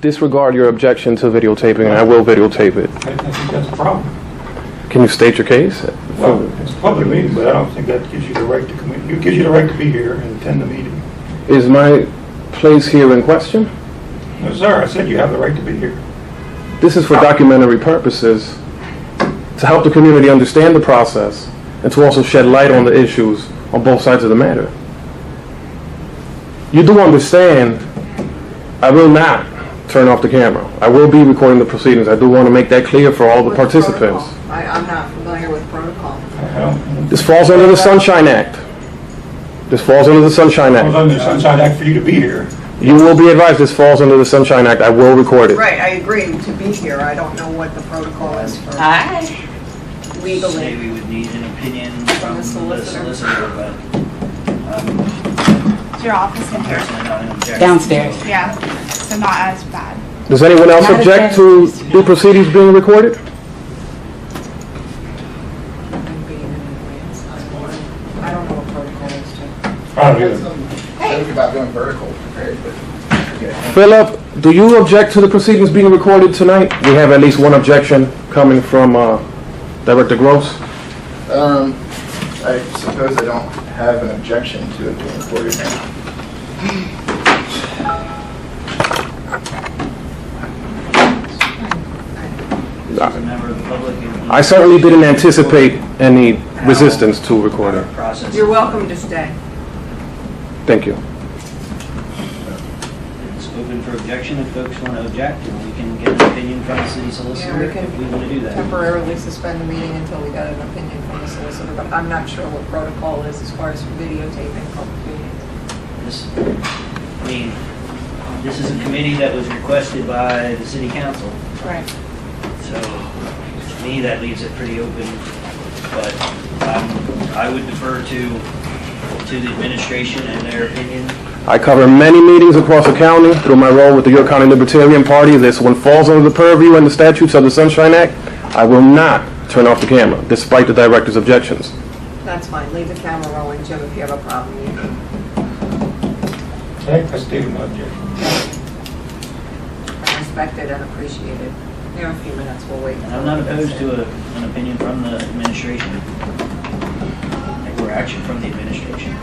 disregard your objection to videotaping, and I will videotape it. I think that's a problem. Can you state your case? Well, it's a public meeting, but I don't think that gives you the right to come in. It gives you the right to be here and attend the meeting. Is my place here in question? No, sir, I said you have the right to be here. This is for documentary purposes, to help the community understand the process, and to also shed light on the issues on both sides of the matter. You do understand, I will not turn off the camera. I will be recording the proceedings. I do want to make that clear for all the participants. I'm not familiar with protocol. This falls under the Sunshine Act. This falls under the Sunshine It was Act. under the Sunshine Act for you to be here. You will be advised this falls under the Sunshine Act. I will record it. Right, I agree to be here. I don't know what the protocol is for Say legally. we would need an opinion from the solicitor, but Is your office in here? personally not an objection. Downstairs. Yeah, so not as bad. Does anyone else Not object as to bad. the proceedings being recorded? I don't know what protocol is to. I don't either. Joke about going vertical, right? But Philip, do you object to the proceedings being recorded tonight? We have at least one objection coming from Director Gross. I suppose I don't have an objection to it being recorded now. As a member of the public. I certainly didn't anticipate any resistance to recording. Process. You're welcome to stay. Thank you. It's open for objection if folks want to object, and we can get an opinion from the city solicitor Yeah, we if we want to do that. temporarily suspend the meeting until we get an opinion from the solicitor, but I'm not sure what protocol is as far as videotaping public meetings. This is a committee that was requested by the city council. Right. So, to me, that leaves it pretty open, but I would defer to the administration and their opinion. I cover many meetings across the county through my role with the York County Libertarian Party. This one falls under the purview and the statutes of the Sunshine Act. I will not turn off the camera, despite the director's objections. That's fine. Leave the camera rolling, Jim, if you have a problem. You can. I stated my objection. Respected and appreciated. We have a few minutes. We'll wait. And I'm not opposed to an opinion from the administration, or action from the administration.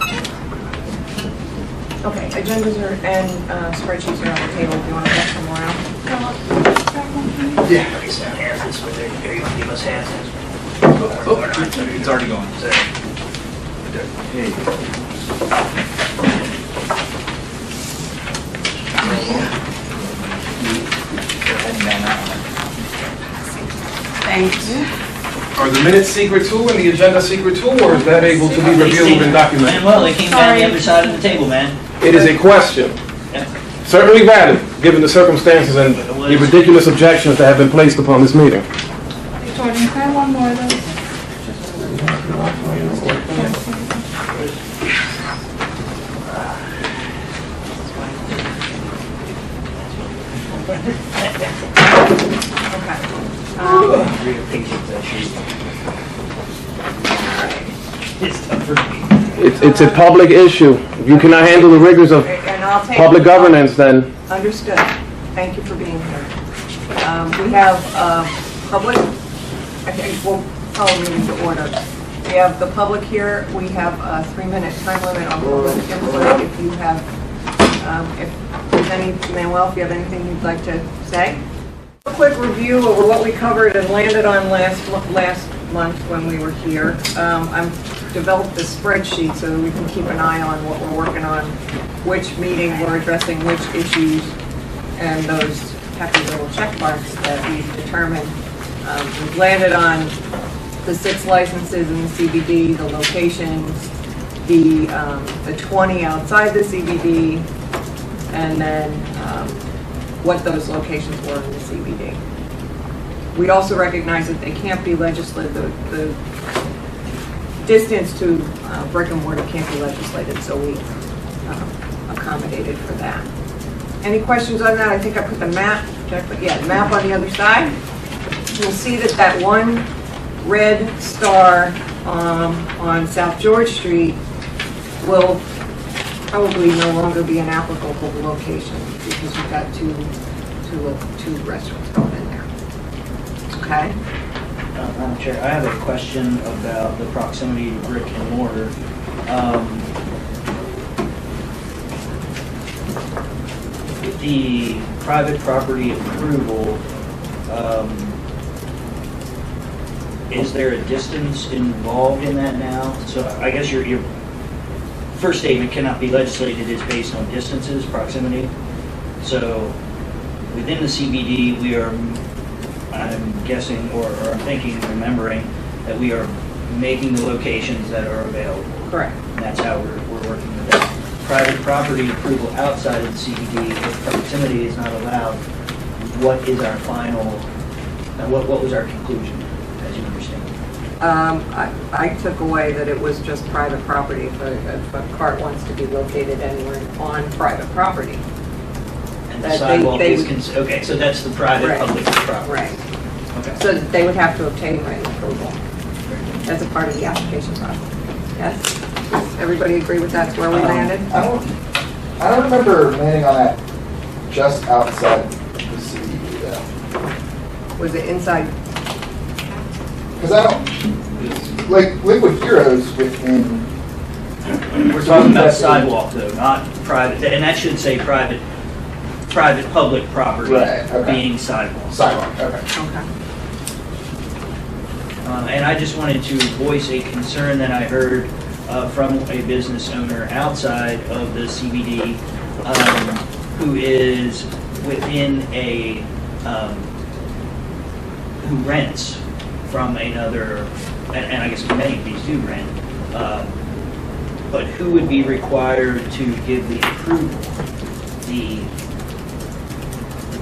Okay, agendas and spreadsheets are on the table. Do you want to get some more out? Yeah. It's down here, this way, there you want to give us hands. It's already going. Thanks. Are the minutes secret too and the agenda secret too, or is that able to be reviewed and documented? Well, they came down the other side of the table, man. It is a question, Yeah. certainly valid, given the circumstances and the ridiculous objections that have been placed upon this meeting. Jordan, can I have one more of those? It's tough for me. It's a public issue. If you cannot handle the rigors of And I'll take public governance, then Understood. Thank you for being here. We have public, I think we'll follow meeting to order. We have the public here. We have a 3-minute time limit on public input. If you have, if there's any, Manuel, if you have anything you'd like to say. A quick review of what we covered and landed on last month when we were here. I've developed this spreadsheet so that we can keep an eye on what we're working on, which meeting we're addressing which issues, and those happy little check marks that we've determined. We've landed on the 6 licenses in the CBD, the locations, the 20 outside the CBD, and then what those locations were in the CBD. We also recognize that they can't be legislated, the distance to brick and mortar can't be legislated, so we accommodated for that. Any questions on that? I think I put the map, map on the other side. You'll see that one red star on South George Street will probably no longer be an applicable location because you've got two two restaurants going in there. Okay? Madam Chair, I have a question about the proximity to brick and mortar. With the private property approval, is there a distance involved in that now? So I guess your first statement cannot be legislated is based on distances, proximity. So within the CBD, we are, I'm guessing, or I'm thinking, remembering, that we are making the locations that are available. Correct. And that's how we're working with that. Private property approval outside of the CBD, if proximity is not allowed, what is our final, what was our conclusion, as you understand? I took away that it was just private property if a cart wants to be located anywhere on private property. And the That sidewalk they is, would- okay, so that's the private Right. public property. Right. Okay. So that they would have to obtain written approval as a part of the application process. Yes? Does everybody agree with that's where we landed? I don't remember landing on that just outside the CBD though. Was it inside? Because I don't, like, Liquid Heroes within. We're talking about sidewalk though, not private, and that should say private public property Right, okay. being sidewalk. Sidewalk, okay. Okay. And I just wanted to voice a concern that I heard from a business owner outside of the CBD who is within a, who rents from another, and I guess many of these do rent, but who would be required to give the approval? The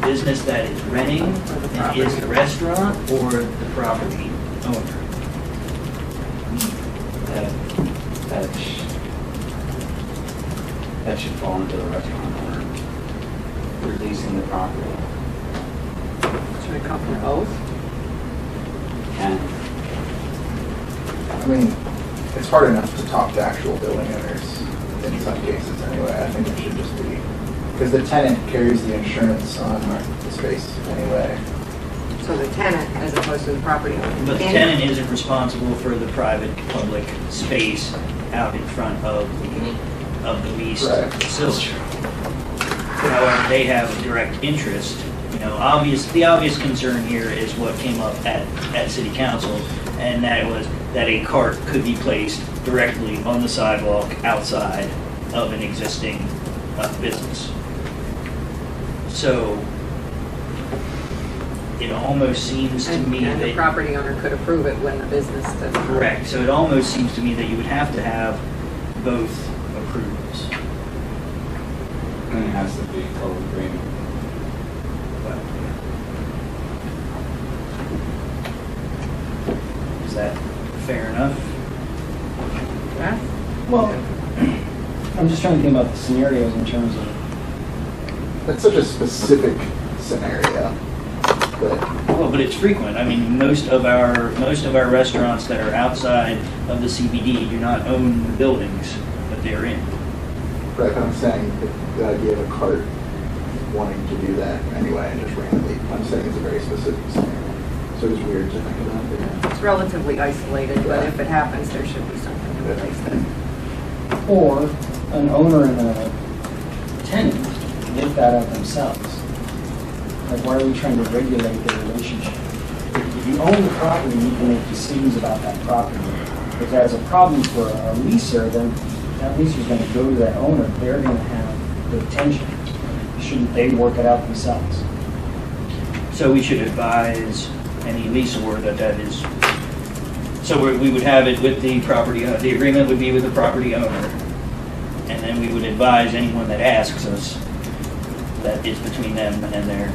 business that is renting and is the restaurant, or the property owner? That should fall into the restaurant owner releasing the property. Should it come from both? And I mean, it's hard enough to talk to actual building owners in some cases anyway. I think it should just be, because the tenant carries the insurance on the space anyway. So the tenant as opposed to the property owner. But the tenant isn't responsible for the private public space out in front of the leased Right. facility. However, they have a direct interest. You know, the obvious concern here is what came up at city council, and that was that a cart could be placed directly on the sidewalk outside of an existing business. So it almost seems to me And the that, property owner could approve it when the business doesn't. correct, so it almost seems to me that you would have to have both approvals. and it has to be co-agreement. Is that fair enough? Yeah? Well, I'm just trying to think about the scenarios in terms of, That's such a specific scenario. But Well, but it's frequent. I mean, most of our restaurants that are outside of the CBD do not own the buildings that they're in. But I'm saying the idea of a cart wanting to do that anyway and just randomly, I'm saying it's a very specific scenario. So it's weird to think about it. It's relatively isolated, but if it happens, there should be something in place then. or an owner and a tenant work that out themselves. Like, why are we trying to regulate their relationship? If you own the property, you can make decisions about that property. If there's a problem for a leaser, then that leaser's gonna go to that owner, they're gonna have the tension. Shouldn't they work it out themselves? So we should advise any leaseor that is, so we would have it with the property, the agreement would be with the property owner. And then we would advise anyone that asks us that it's between them and their,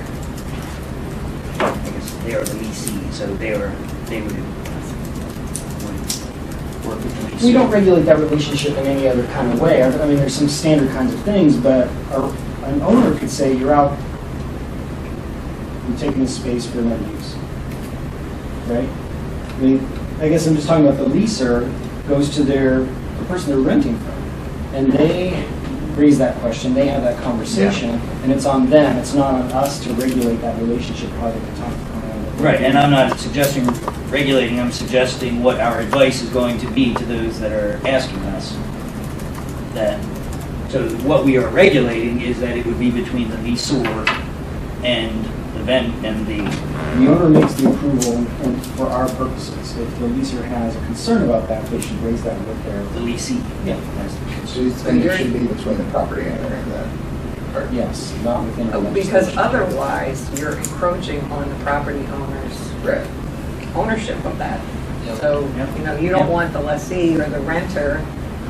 I guess they are the leasee, so they would work with the leasee. We don't regulate that relationship in any other kind of way. I mean, there's some standard kinds of things, but an owner could say, you're out, you're taking the space for no use. Right? I mean, I guess I'm just talking about the leaser goes to the person they're renting from, and they raise that question, they have that conversation, and it's on them, it's not on us to regulate that relationship probably at the time. Right, and I'm not suggesting regulating, I'm suggesting what our advice is going to be to those that are asking us. That, so what we are regulating is that it would be between the leaseor and the The owner makes the approval, and for our purposes, if the leaser has a concern about that, they should raise that with their, the leasee. Yeah. So you think it should be between the property owner and the, or, yes, not within our Because legislation. otherwise, you're encroaching on the property owner's right. ownership of that. So, Yep. you don't Yep. want the lessee or the renter,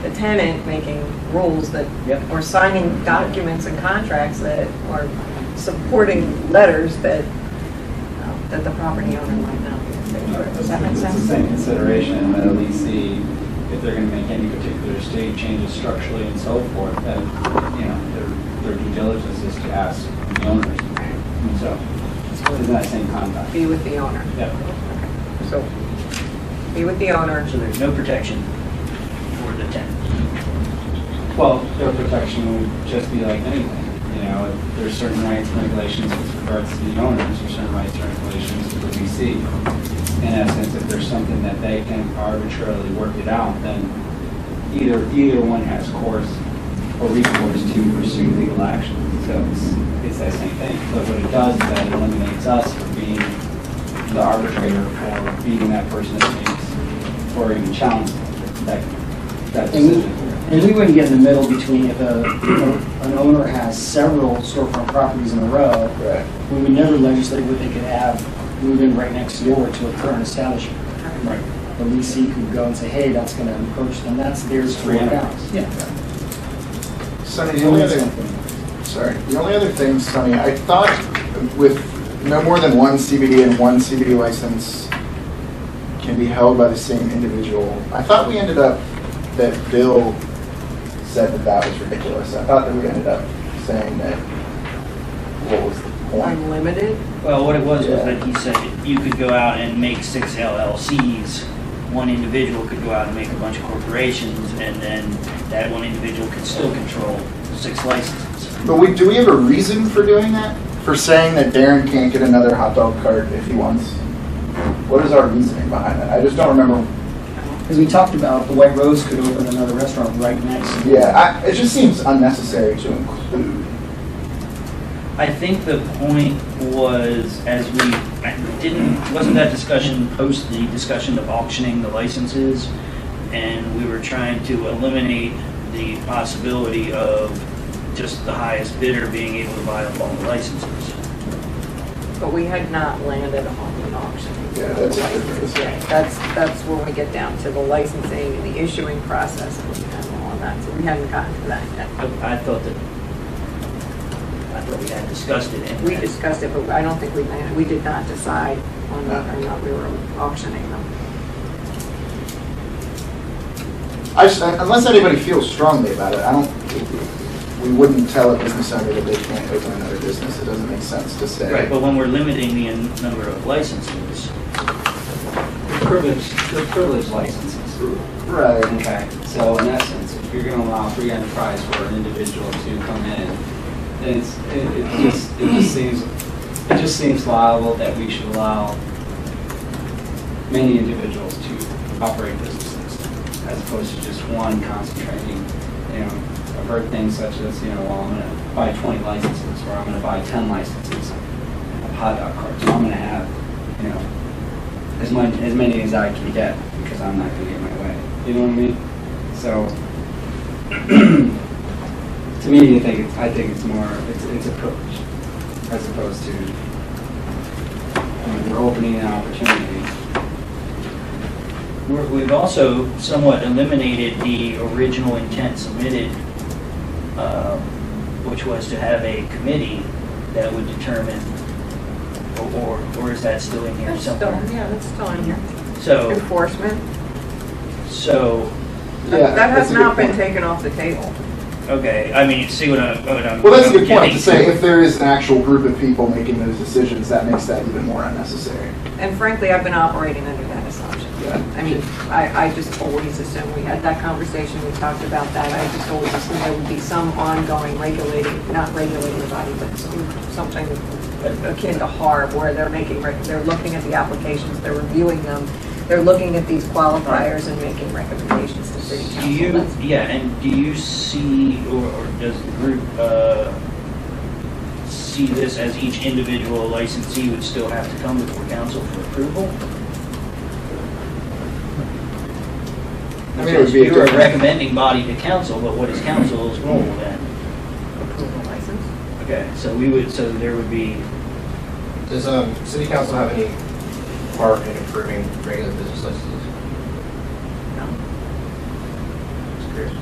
the tenant making rules that, Yep. or signing documents and contracts that, or supporting letters that, that the property owner might not be in favor of. Does that make It's the sense? same consideration that a leasee, if they're gonna make any particular state changes structurally and so forth, that, their due diligence is to ask the owners. And so, it's in that same context. Be with the owner. Yep. So, be with the owner. So there's no protection for the tenant. Well, their protection would just be like anything. If there's certain rights and regulations with regards to the owners, there's certain rights and regulations to the leasee. In essence, if there's something that they can arbitrarily work it out, then either one has course or recourse to pursue legal action. So it's that same thing. But what it does is that it eliminates us from being the arbitrator or being that person that makes or even challenging that decision. And we wouldn't get in the middle between if an owner has several storefront properties in a row, Right. we would never legislate what they could have moving right next door to a current establishment. Right. The leasee could go and say, hey, that's going to encroach, and that's theirs to work out. Yeah. Sonny, the only other thing, Sonny, I thought with no more than one CBD and one CBD license can be held by the same individual. I thought we ended up, that Bill said that was ridiculous. I thought that we ended up saying that, what was the point? Unlimited. Well, what it was that he said you could go out and make 6 LLCs. One individual could go out and make a bunch of corporations, and then that one individual could still control 6 licenses. But do we have a reason for doing that? For saying that Darren can't get another hot dog cart if he wants? What is our reasoning behind that? I just don't remember. Because we talked about the White Rose could open another restaurant right next. Yeah, it just seems unnecessary to include. I think the point was, wasn't that discussion post the discussion of auctioning the licenses? And we were trying to eliminate the possibility of just the highest bidder being able to buy up all the licenses. But we had not landed on the auction. Yeah, that's a difference. That's where we get down to the licensing and the issuing process and all of that. So we hadn't gotten to that yet. I thought we had discussed it. We discussed it, but I don't think we landed. We did not decide on whether or not we were auctioning them. Unless anybody feels strongly about it, we wouldn't tell a business owner that they can't open another business. It doesn't make sense to say. Right, but when we're limiting the number of licenses, They're privileged licenses. Right. Okay, so in essence, if you're gonna allow free enterprise for an individual to come in, then it just seems liable that we should allow many individuals to operate businesses as opposed to just one concentrating. I've heard things such as, well, I'm gonna buy 20 licenses or I'm gonna buy 10 licenses of hot dog carts. So I'm gonna have, as many as I can get because I'm not gonna get my way. You know what I mean? So, to me, I think it's more, it's a privilege as opposed to, we're opening an opportunity. we've also somewhat eliminated the original intent submitted, which was to have a committee that would determine, or is that still in here That's somewhere? still, yeah, that's still in here. So, Enforcement. so, Yeah, That has that's a good not been point. taken off the table. Okay, I mean, see what I'm Well, that's a good point, getting to say if there is an actual group of people making those decisions, that makes that even more unnecessary. And frankly, I've been operating under that assumption. Yeah. I mean, I just always assumed, we had that conversation, we talked about that, I just always assumed there would be some ongoing regulating, not regulating body, but something akin to HARB, where they're they're looking at the applications, they're reviewing them, they're looking at these qualifiers and making recommendations to city council. Do you, That's- yeah, and do you see, or does the group see this as each individual licensee would still have to come before council for approval? I mean, it would be a You're a different- recommending body to council, but what is council's role then? Approval license? Okay, so there would be, Does city council have any part in approving regular business licenses? No. Just curious.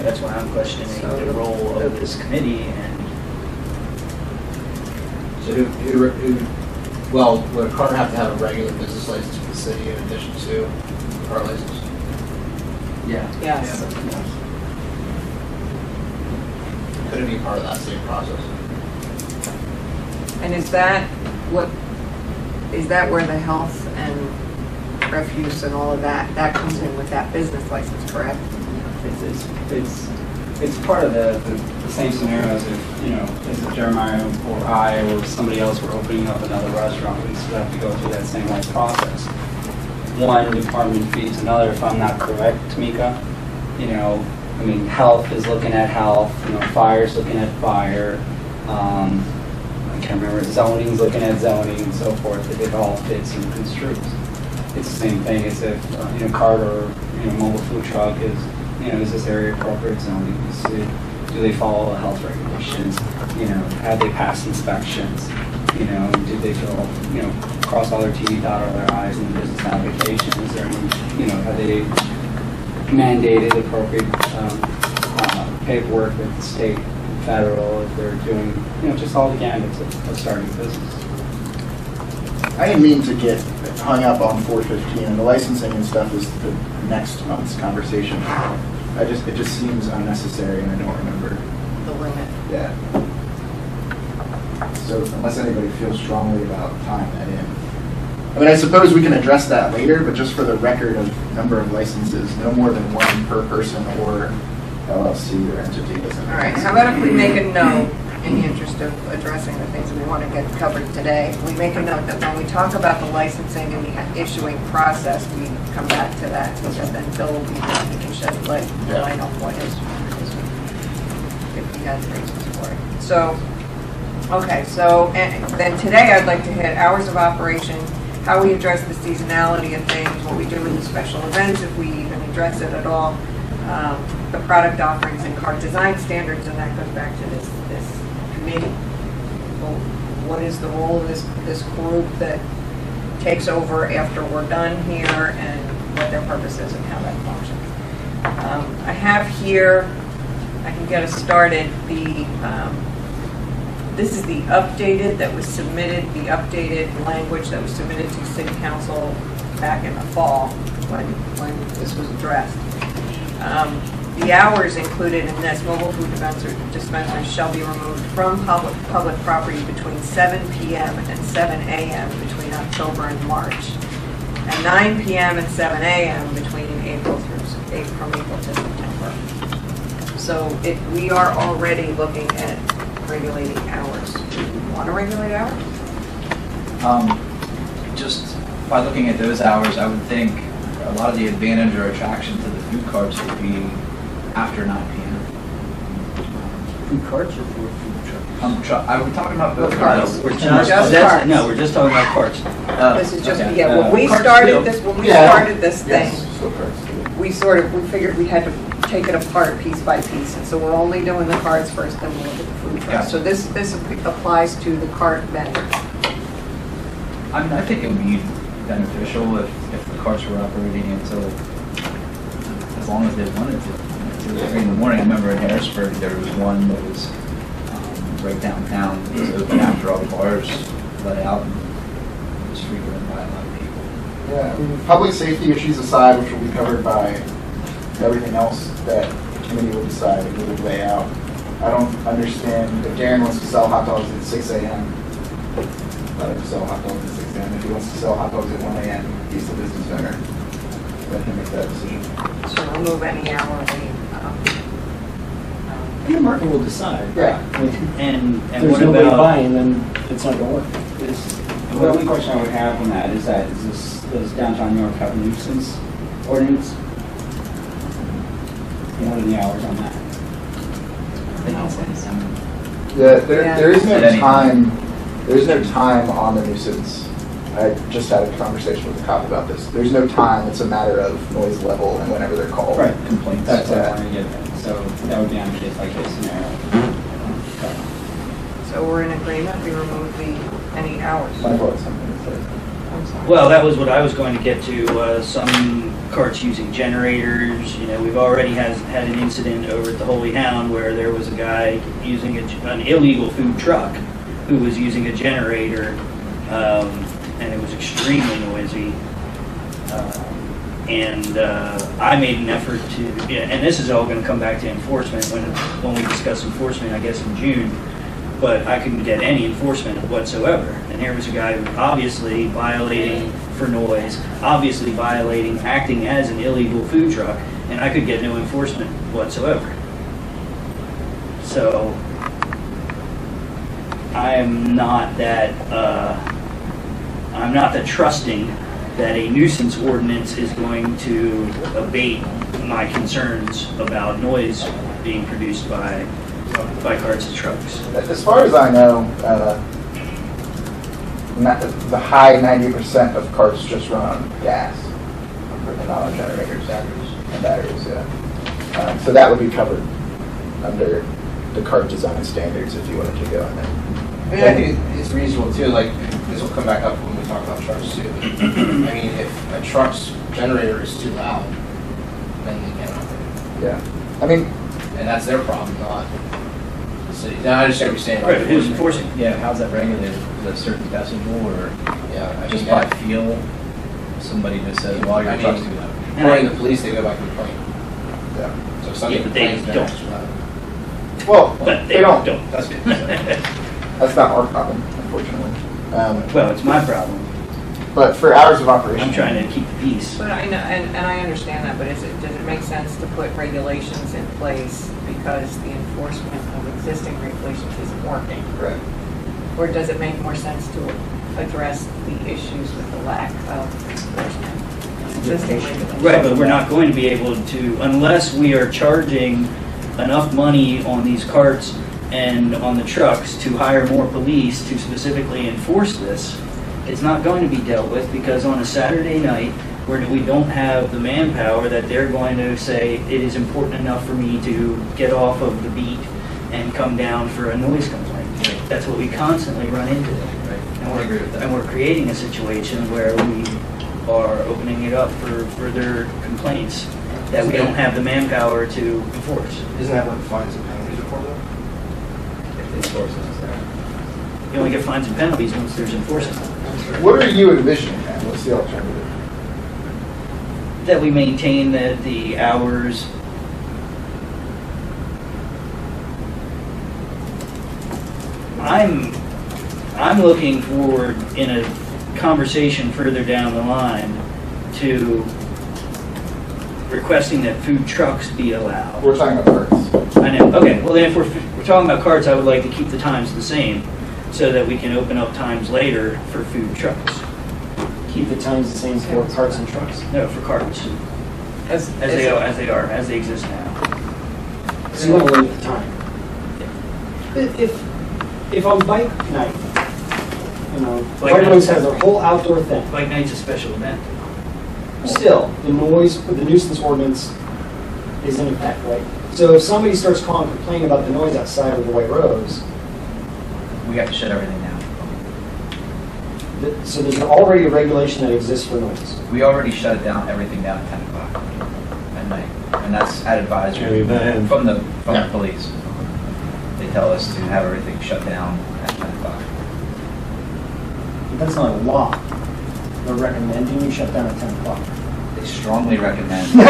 that's why I'm questioning So the role of this committee and, So well, would a car have to have a regular business license for the city in addition to a car license? Yeah. Yes. Could it be part of that same process? And is that where the health and refuse and all of that comes in with that business license, correct? It's part of the same scenario as if, as if Jeremiah or I or somebody else were opening up another restaurant, we still have to go through that same like process. One department feeds another, if I'm not correct, Tamika. I mean, health is looking at health, fire's looking at fire, I can't remember, zoning's looking at zoning and so forth, if it all fits and construes. It's the same thing as if, cart or, mobile food truck is this area appropriate zoning? Do they follow the health regulations? Have they passed inspections? Did they cross all their T's, dot all their I's in the business application? Is there any, have they mandated appropriate paperwork with the state, federal, if they're doing, just all the gambits of starting a business? I didn't mean to get hung up on 415, and the licensing and stuff is the next month's conversation. It just seems unnecessary, and I don't remember. The limit. Yeah. So unless anybody feels strongly about tying that in. I mean, I suppose we can address that later, but just for the record of number of licenses, no more than one per person or LLC or entity. All right, how about if we make a note, in the interest of addressing the things that we want to get covered today, we make a note that when we talk about the licensing and the issuing process, we come back to that, so that then Bill will be back and can shed light on what is, if he has reasons for it. So, okay, so, and then today I'd like to hit hours of operation, how we address the seasonality of things, what we do with the special events, if we even address it at all, the product offerings and cart design standards, and that goes back to this committee. Well, what is the role of this group that takes over after we're done here, and what their purpose is and how that functions? I have here, I can get us started, this is the updated that was submitted, the updated language that was submitted to City Council back in the fall when this was addressed. The hours included in this, mobile food dispensaries shall be removed from public property between 7 p.m. and 7 a.m. between October and March, and 9 p.m. and 7 a.m. between April to September. So we are already looking at regulating hours. Do you want to regulate hours? Just by looking at those hours, I would think a lot of the advantage or attraction to the food carts would be after 9 p.m. food carts or food trucks? Are we talking about both Carts. carts? We're Just just, carts. no, we're just talking about carts. This is just, okay. yeah, when we Carts started too. this, Yeah. started this thing, So correct. we figured we had to take it apart piece by piece, and so we're only doing the cards first, then we'll look at the food Yeah. trucks. So this applies to the cart vendors. I mean, I think it would be beneficial if the carts were operating until, as long as they wanted to. 3 in the morning. I remember in Harrisburg, there was one that was right downtown. It was open after all the bars let out, and it was frequented by a lot of people. Yeah, I mean, public safety issues aside, which will be covered by everything else that committee will decide, we will lay out. I don't understand, if Darren wants to sell hot dogs at 6 a.m., let him sell hot dogs at 6 a.m. If he wants to sell hot dogs at 1 a.m., he's the business owner. Let him make that decision. So remove any hourly. And the market will decide. Yeah. I mean, And There's what nobody about, buying, then it's not gonna work. The only question I would have on that is does downtown York have a nuisance ordinance? What are the hours on that? There is no At any time, there is no time on the nuisance. I just had a conversation with a cop about this. There's no time, it's a matter of noise level and whenever they're called. Right. Complaints. That's what I want to get at. So that would be on a case by case scenario. So we're in agreement, we remove any hours. Michael has something to say. I'm sorry. well, that was what I was going to get to, some carts using generators. You know, we've already had an incident over at the Holy Hound where there was a guy using an illegal food truck who was using a generator, and it was extremely noisy. I made an effort to, yeah, and this is all going to come back to enforcement when we discuss enforcement, I guess, in June. But I couldn't get any enforcement whatsoever. And here was a guy who obviously violating for noise, obviously violating, acting as an illegal food truck, and I could get no enforcement whatsoever. So I'm not that trusting that a nuisance ordinance is going to abate my concerns about noise being produced by carts and trucks. As far as I know, the high 90% of carts just run on gas, not on generators and batteries, yeah. So that would be covered under the cart design standards if you wanted to go in there. I mean, I think it's reasonable too, like, this will come back up when we talk about trucks too. I mean, if a truck's generator is too loud, then they can't operate. Yeah. I mean, And that's their problem, not the city. Now, I understand what you're saying. Right, who's enforcing? Yeah, how's that regulated? Is it a certain decibel or Yeah, I just mean, by feel? Somebody just says, well, your I mean, truck's too loud. according to the police, they go by complaint. yeah. So if somebody Yeah, but they complains, then don't. it's too loud. Well, But they don't. That's good. That's not our problem, unfortunately. Well, it's my problem. But for hours of operation. I'm trying to keep the peace. But I know, and I understand that, but does it make sense to put regulations in place because the enforcement of existing regulations isn't working? Right. Or does it make more sense to address the issues with the lack of enforcement of existing regulations? Right, but we're not going to be able to, unless we are charging enough money on these carts and on the trucks to hire more police to specifically enforce this, it's not going to be dealt with because on a Saturday night where we don't have the manpower that they're going to say it is important enough for me to get off of the beat and come down for a noise complaint. That's what we constantly run into. And I agree with that. and we're creating a situation where we are opening it up for further complaints that we don't have the manpower to enforce. Isn't that what fines and penalties are for, though? If the enforcement is there. You only get fines and penalties once there's enforcement. What are you envisioning, man? What's the alternative? That we maintain the hours. I'm looking forward in a conversation further down the line to requesting that food trucks be allowed. We're talking about carts. I know, okay, well then if we're talking about carts, I would like to keep the times the same so that we can open up times later for food trucks. Keep the times the same for carts and trucks. No, for carts, as they exist now. So you want to limit the time. If on bike night, you know, Bike Bike night. Roads has a whole outdoor thing. Bike night's a special event. Still, the nuisance ordinance is in effect, right? So if somebody starts complaining about the noise outside of the White Rose, We have to shut everything down. so there's already a regulation that exists for noise. We already shut it down, everything down at 10 o'clock at night. And that's at advisory from the police. They tell us to have everything shut down at 10 o'clock. But that's not a law. They're recommending you shut down at 10 o'clock. They strongly recommend. Well,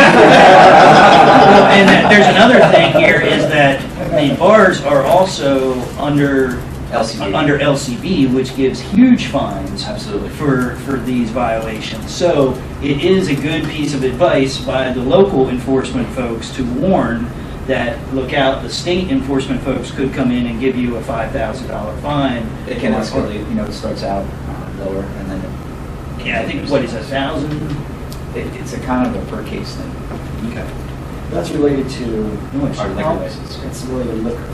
and there's another thing here is that the bars are also under LCB, which gives huge fines. Absolutely. For these violations. So it is a good piece of advice by the local enforcement folks to warn that, look out, the state enforcement folks could come in and give you a $5,000 fine. It can escalate, it starts out lower and then. Yeah, I think, what is it, 1,000? It's a kind of a per case thing. Okay. That's related to Our liquor license. It's related to liquor.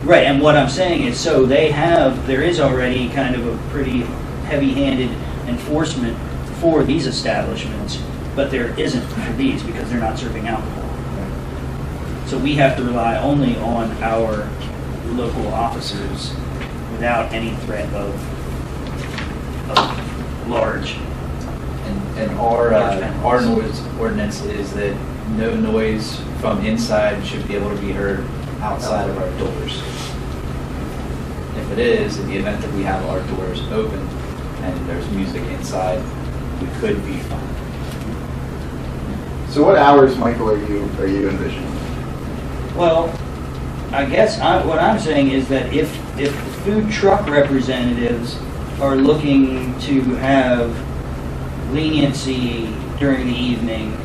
Right, and what I'm saying is, so there is already kind of a pretty heavy-handed enforcement for these establishments, but there isn't for these because they're not serving alcohol. So we have to rely only on our local officers without any threat of large. And our noise ordinance is that no noise from inside should be able to be heard outside of our doors. If it is, in the event that we have our doors open and there's music inside, we could be fined. So what hours, Michael, are you envisioning? Well, I guess what I'm saying is that if the food truck representatives are looking to have leniency during the evening,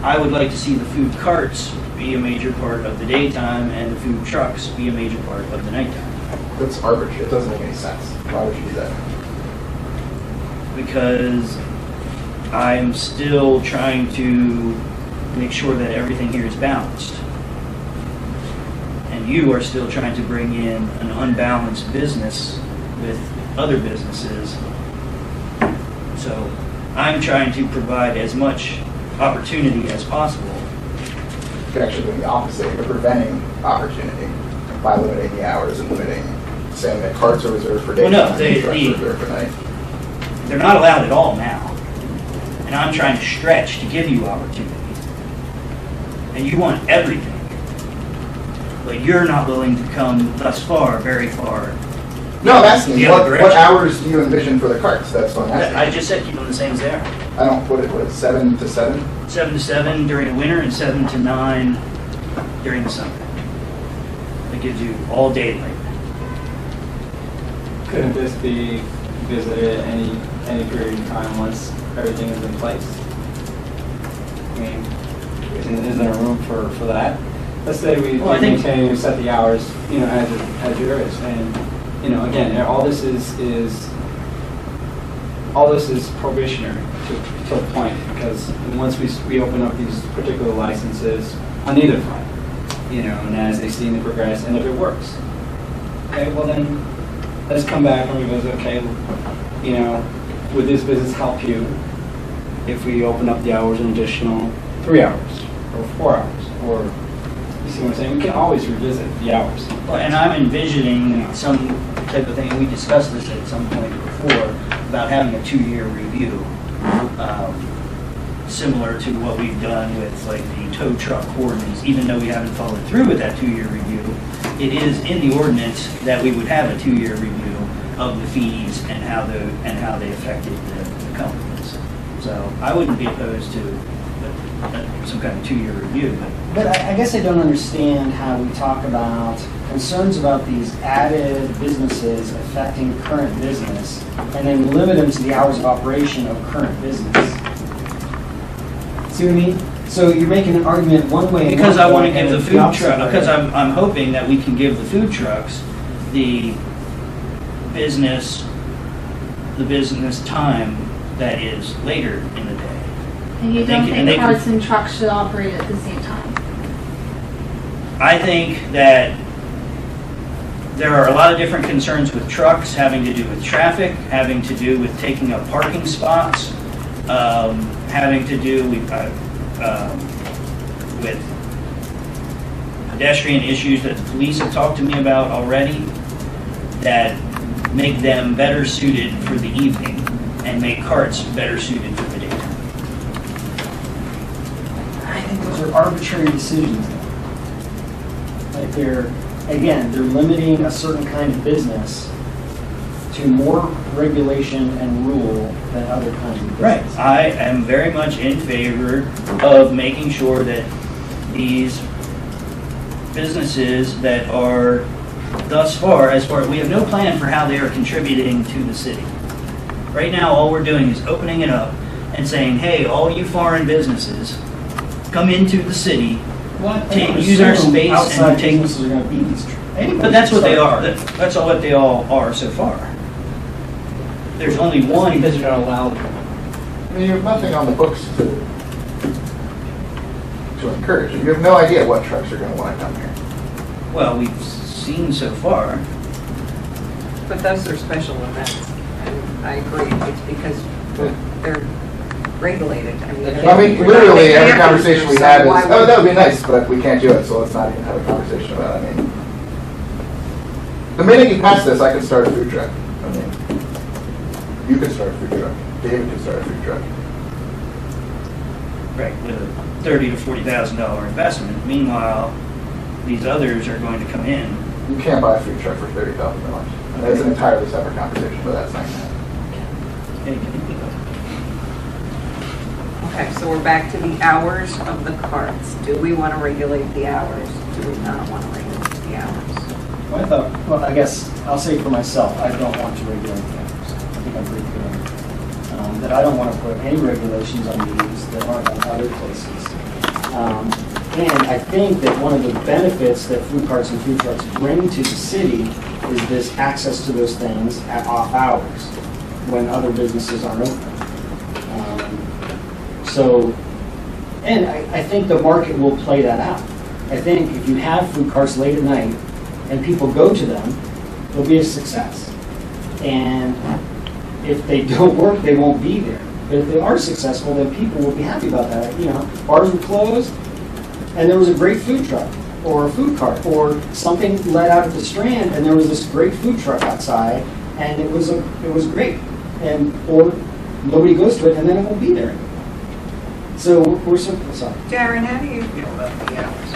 I would like to see the food carts be a major part of the daytime and the food trucks be a major part of the nighttime. That's arbitrary. It doesn't make any sense. Why would you do that? Because I'm still trying to make sure that everything here is balanced. And you are still trying to bring in an unbalanced business with other businesses. So I'm trying to provide as much opportunity as possible. You're actually doing the opposite. You're preventing opportunity by limiting the hours and saying that carts are reserved for daytime Well, no, and trucks are reserved for night. They're not allowed at all now. And I'm trying to stretch to give you opportunity. And you want everything. But you're not willing to come thus far, very far. No, I'm asking The you, other what direction. hours do you envision for the carts? That's what I'm asking. I just said keep them the same as they are. I don't, what is 7 to 7? 7 to 7 during the winter and 7 to 9 during the summer. That gives you all daylight. Couldn't this be visited any period of time once everything is in place? I mean, is there room for that? Let's say we Well, I think- maintain, set the hours, as yours is, and, again, all this is probationary to a point, because once we open up these particular licenses on either front, and as they seem to progress, and if it works, okay, well then, let's come back and revisit, okay, would this business help you if we open up the hours an additional 3 hours, or 4 hours, or, you see what I'm saying? We can always revisit the hours. Well, and I'm envisioning some type of thing, we discussed this at some point before, about having a 2-year review, similar to what we've done with like the tow truck ordinance. Even though we haven't followed through with that 2-year review, it is in the ordinance that we would have a 2-year review of the fees and how they affected the companies. So I wouldn't be opposed to some kind of 2-year review. But I guess I don't understand how we talk about concerns about these added businesses affecting current business and then limit them to the hours of operation of current business. See what I mean? So you're making an argument one way. Because I want to and give the the food opposite truck, way. because I'm hoping that we can give the food trucks the business time that is later in the day. And you I don't think- and they think can- carts and trucks should operate at the same time? I think that there are a lot of different concerns with trucks having to do with traffic, having to do with taking up parking spots, having to do with pedestrian issues that the police have talked to me about already that make them better suited for the evening and make carts better suited for the daytime. I think those are arbitrary decisions. Like they're limiting a certain kind of business to more regulation and rule than other kinds of Right. business. I am very much in favor of making sure that these businesses that are thus far, we have no plan for how they are contributing to the city. Right now, all we're doing is opening it up and saying, hey, all you foreign businesses, come into the city, use our space Outside and take. businesses are going to be these. But that's what they are. That's all what they all are so far. There's only one. Because you're not allowed. I mean, you have nothing on the books to encourage it. You have no idea what trucks are going to want to come here. Well, we've seen so far. But those are special events, and I agree, it's because they're regulated. I mean, Literally, every conversation we have is, why oh, that would be nice, but we can't do it, so let's not even have a conversation about it. I mean, the minute you pass this, I can start a food truck. I mean, you can start a food truck. David can start a food truck. Right, with a $30,000 to $40,000 investment. Meanwhile, these others are going to come in. You can't buy a food truck for $30,000. That's an entirely separate conversation, but that's not going to happen. Okay, so we're back to the hours of the carts. Do we want to regulate the hours? Do we not want to regulate the hours? Well, I guess I'll say for myself, I don't want to regulate the hours. I think I'm pretty clear on that. That I don't want to put any regulations on these that aren't on other places. And I think that one of the benefits that food carts and food trucks bring to the city is this access to those things at off hours when other businesses aren't open. And I think the market will play that out. I think if you have food carts late at night and people go to them, it'll be a success. And if they don't work, they won't be there. But if they are successful, then people will be happy about that. You know, bars were closed, and there was a great food truck, or a food cart, or something let out at the Strand, and there was this great food truck outside, and it was great. Or nobody goes to it, and then it won't be there anymore. So we're sorry. Darren, how do you feel about the hours?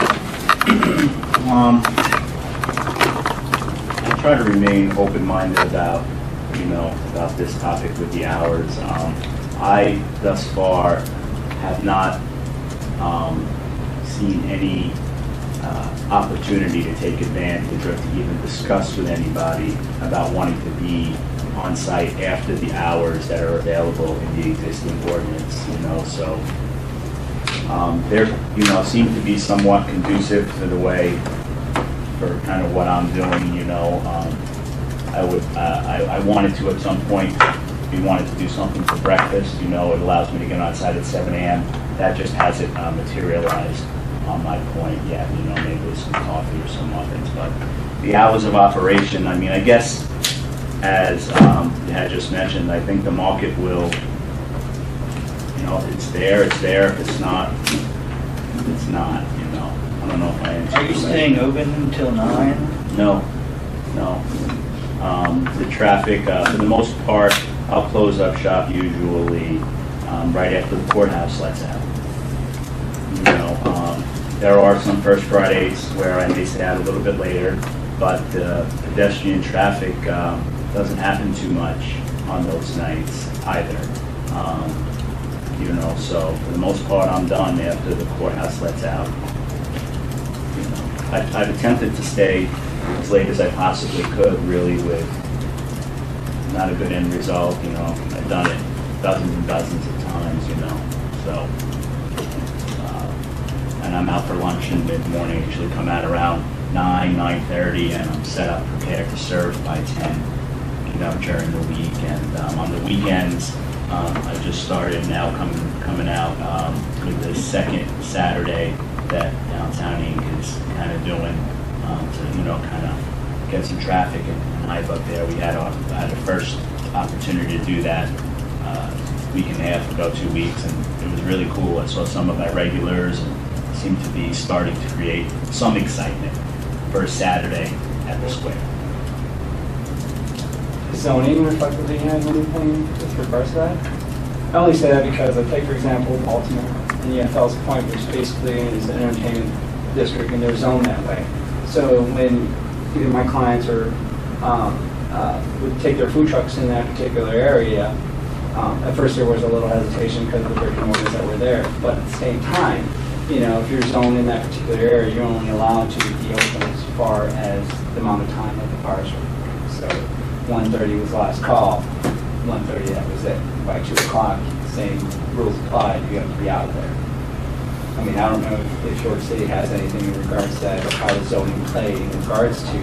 I try to remain open-minded about this topic with the hours. I, thus far, have not seen any opportunity to take advantage or to even discuss with anybody about wanting to be on site after the hours that are available in the existing ordinance, so there, seem to be somewhat conducive to the way for kind of what I'm doing, I wanted to at some point, we wanted to do something for breakfast, it allows me to get outside at 7 a.m. That just hasn't materialized on my point yet, maybe with some coffee or some muffins, but the hours of operation, I guess, as you had just mentioned, I think the market will, if it's there, it's there. If it's not, it's not, I don't know if I answered. Are you staying open until 9? No. The traffic, for the most part, I'll close up shop usually right after the courthouse lets out. There are some first Fridays where I may stay out a little bit later, but pedestrian traffic doesn't happen too much on those nights either. So for the most part, I'm done after the courthouse lets out. I've attempted to stay as late as I possibly could, really, with not a good end result. I've done it dozens and dozens of times. So. And I'm out for lunch in mid-morning. I usually come out around 9:30, and I'm set up, prepared to serve by 10. During the week, and on the weekends, I just started now coming out with the second Saturday that Downtown Inc. is kind of doing to kind of get some traffic and hype up there. I had a first opportunity to do that a week and a half ago, 2 weeks, and it was really cool. I saw some of my regulars and seemed to be starting to create some excitement for a Saturday at the square. Zoning reflected in anything with regards to that? I only say that because, take for example, Baltimore and the FL's Point, which basically is an entertainment district, and they're zoned that way. So when either my clients or would take their food trucks in that particular area. At first, there was a little hesitation because of the brick and mortars that were there, but at the same time, you know, if you're zoned in that particular area, you're only allowed to be open as far as the amount of time that the cars were. So 1:30 was last call, 1:30 that was it. By 2 o'clock, same rules applied, you have to be out there. I mean, I don't know if York City has anything in regards to that, or how the zoning played in regards to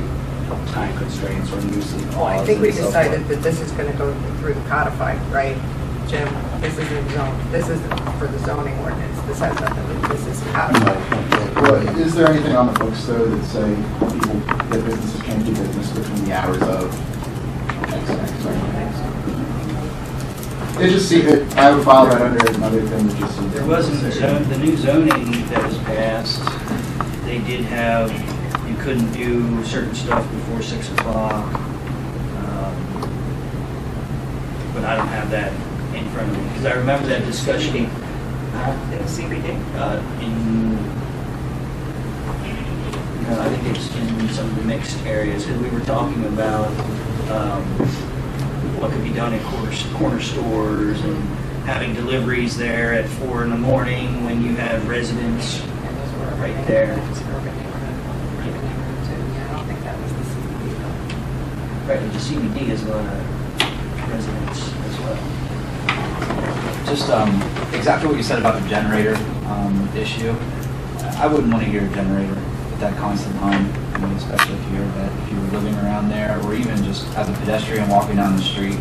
time constraints or nuisance Well, I laws think we and so decided forth. that this is going to go through the codified, right? Jim, this isn't zone, this isn't for the zoning ordinance. This has nothing to do, this is codified. Well, is there anything on the books though that say people, that businesses can't do business between the hours of X and X? It just see it. I would file that under another thing that just seems. There wasn't the new zoning that was passed. They did have, you couldn't do certain stuff before 6 o'clock. But I don't have that in front of me, because I remember that discussion In CBD? I think it's in some of the mixed areas, because we were talking about what could be done in corner stores and having deliveries there at 4 in the morning when you have residents right there. It's an urban neighborhood. Urban neighborhood too. Yeah, I don't think that was the CBD though. Right, but the CBD has a lot of residents as well. Just exactly what you said about the generator issue. I wouldn't want to hear a generator at that constant hum, I mean, especially if you were living around there, or even just as a pedestrian walking down the street.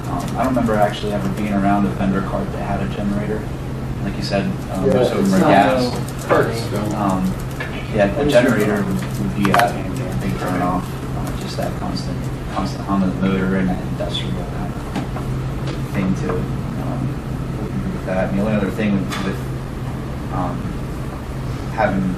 I don't remember actually ever being around a vendor cart that had a generator. Like you said, most of them are gas. Yeah, a generator would be a big turn off. Just that constant hum of the motor and that industrial kind of thing to it. With that. And the only other thing with having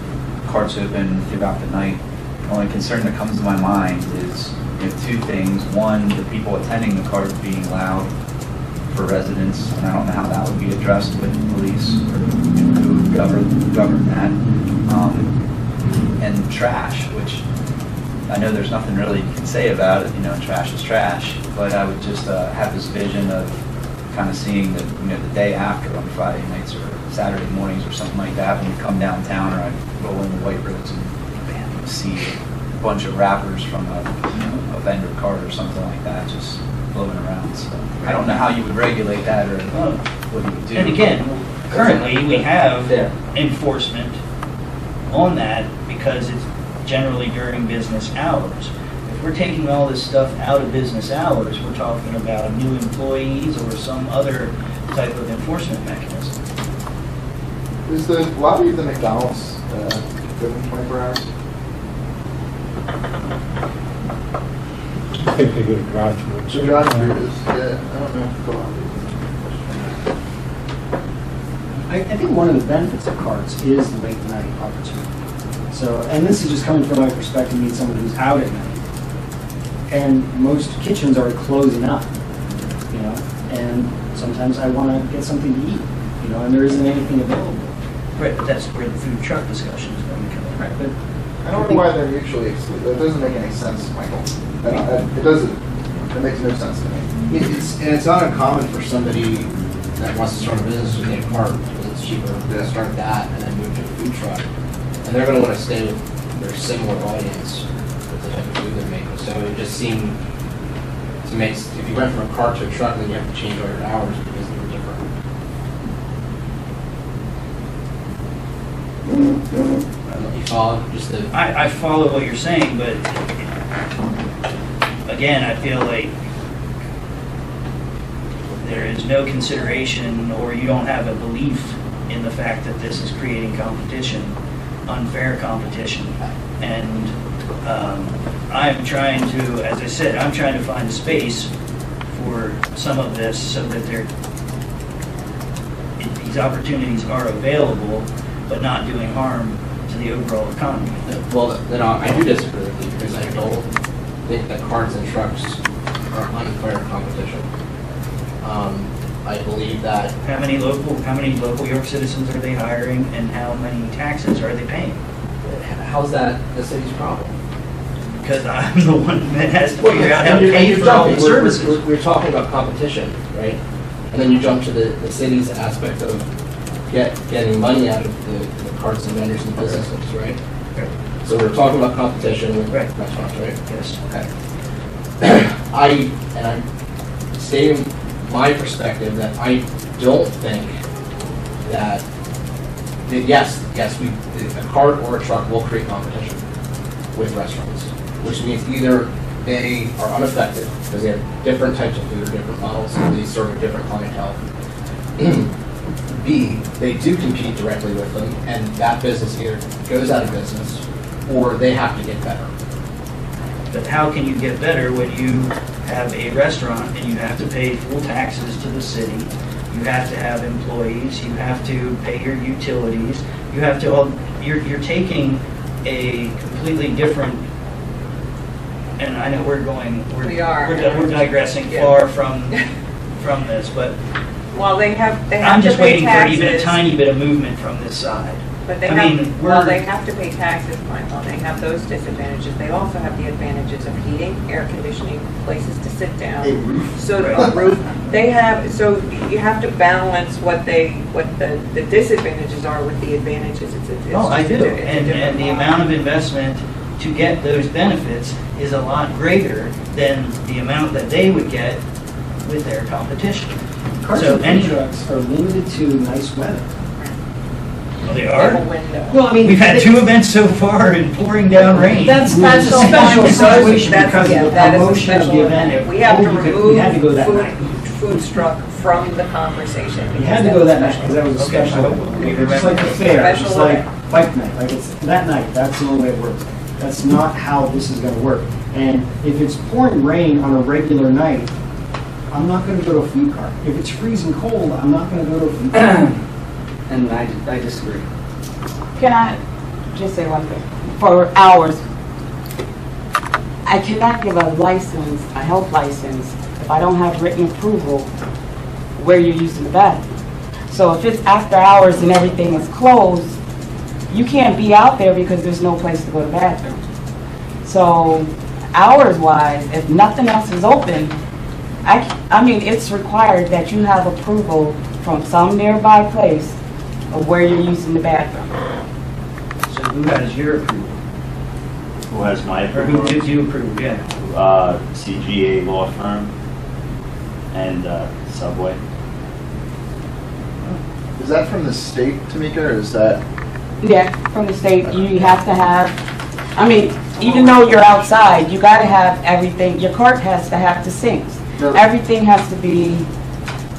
carts open throughout the night, the only concern that comes to my mind is, you know, two things. One, the people attending the cart being loud for residents, and I don't know how that would be addressed with the police or who would govern that. And trash, which I know there's nothing really you can say about it, you know, trash is trash, but I would just have this vision of kind of seeing the, you know, the day after on Friday nights or Saturday mornings or something like that, when you come downtown, or I roll in the white roads and see a bunch of wrappers from a vendor cart or something like that just blowing around. So I don't know how you would regulate that or what you would do. And again, currently we have enforcement on that because it's generally during business hours. If we're taking all this stuff out of business hours, we're talking about new employees or some other type of enforcement mechanism. Is the lobby of the McDonald's open 24 hours? I think they get a garage door. The drive-through is, yeah, I don't know if the lobby I think one of the benefits of carts is the late night opportunity. So, and this is just coming from my perspective, being someone who's out at night. And most kitchens are closing up, you know, and sometimes I want to get something to eat, you know, and there isn't anything available. Right, but that's where the food truck discussion is going to come in. Right, but I don't know why they're mutually exclusive. That doesn't make any sense, Michael. It doesn't. That makes no sense to me. It's not uncommon for somebody that wants to start a business to get a cart, because it's cheaper to start that and then move to a food truck. And they're going to want to stay with their similar audience with the type of food they're making. So it just seemed to make, if you went from a cart to a truck, then you have to change all your hours because they're different. I don't know if you follow, just the... I follow what you're saying, but again, I feel like there is no consideration, or you don't have a belief in the fact that this is creating competition, unfair competition. And I'm trying to, as I said, I'm trying to find a space for some of this so that these opportunities are available, but not doing harm to the overall economy. Well, then I do disagree with you, because I don't think that carts and trucks are unfair competition. I believe that... How many local York citizens are they hiring, and how many taxes are they paying? How's that the city's problem? because I'm the one that has to figure out how to And pay you're for all the jumping. services. We're talking about competition, right? And then you jump to the city's aspect of getting money out of the carts and vendors and businesses, right? So we're talking about competition with Right. restaurants, right? Yes. Okay. I'm stating my perspective that I don't think that yes, a cart or a truck will create competition with restaurants, which means either they are unaffected because they have different types of food or different models, so they serve a different clientele. B, they do compete directly with them, and that business either goes out of business or they have to get better. But how can you get better when you have a restaurant and you have to pay full taxes to the city? You have to have employees, you have to pay your utilities, you have to, you're taking a completely different, and I know we're digressing Yeah. far from this, but Well, they have I'm to just pay waiting for even a taxes, tiny bit of movement from this side. but they I mean, they we're, have to pay taxes, Michael. They have those disadvantages. They also have the advantages of heating, air conditioning, places to sit down. A roof. So Right. a roof, they have, so you have to balance what the disadvantages are with the advantages. It's oh, I just do, a and different the model. amount of investment to get those benefits is a lot greater than the amount that they would get with their competition. Cars So and any- food trucks are limited to nice weather. Well, they They have a are. window. Well, I mean, We've had two events so far in pouring down rain. That's a special situation That's- because yeah, of the that is a promotion of special the event. We have to Oh, remove we had to go that night. food truck from the conversation. We had to go that night because that was a Okay, special. I hope we Just like the remember. fair, Special just like event. bike night, like it's that night, that's the only way it works. That's not how this is gonna work. And if it's pouring rain on a regular night, I'm not gonna go to a food cart. If it's freezing cold, I'm not gonna go to a food cart. And I disagree. Can I just say one thing? For hours, I cannot give a license, a health license, if I don't have written approval where you're using the bathroom. So if it's after hours and everything is closed, you can't be out there because there's no place to go to the bathroom. So hours-wise, if nothing else is open, I mean, it's required that you have approval from some nearby place of where you're using the bathroom. So who has your approval? Who has my Or who approval? did you approve, yeah? CGA law firm and Subway. Is that from the state, Tamika, or is that? Yeah, from the state, you have to have, I mean, even though you're outside, you gotta have everything, your cart has to have the sinks. No. Everything has to be,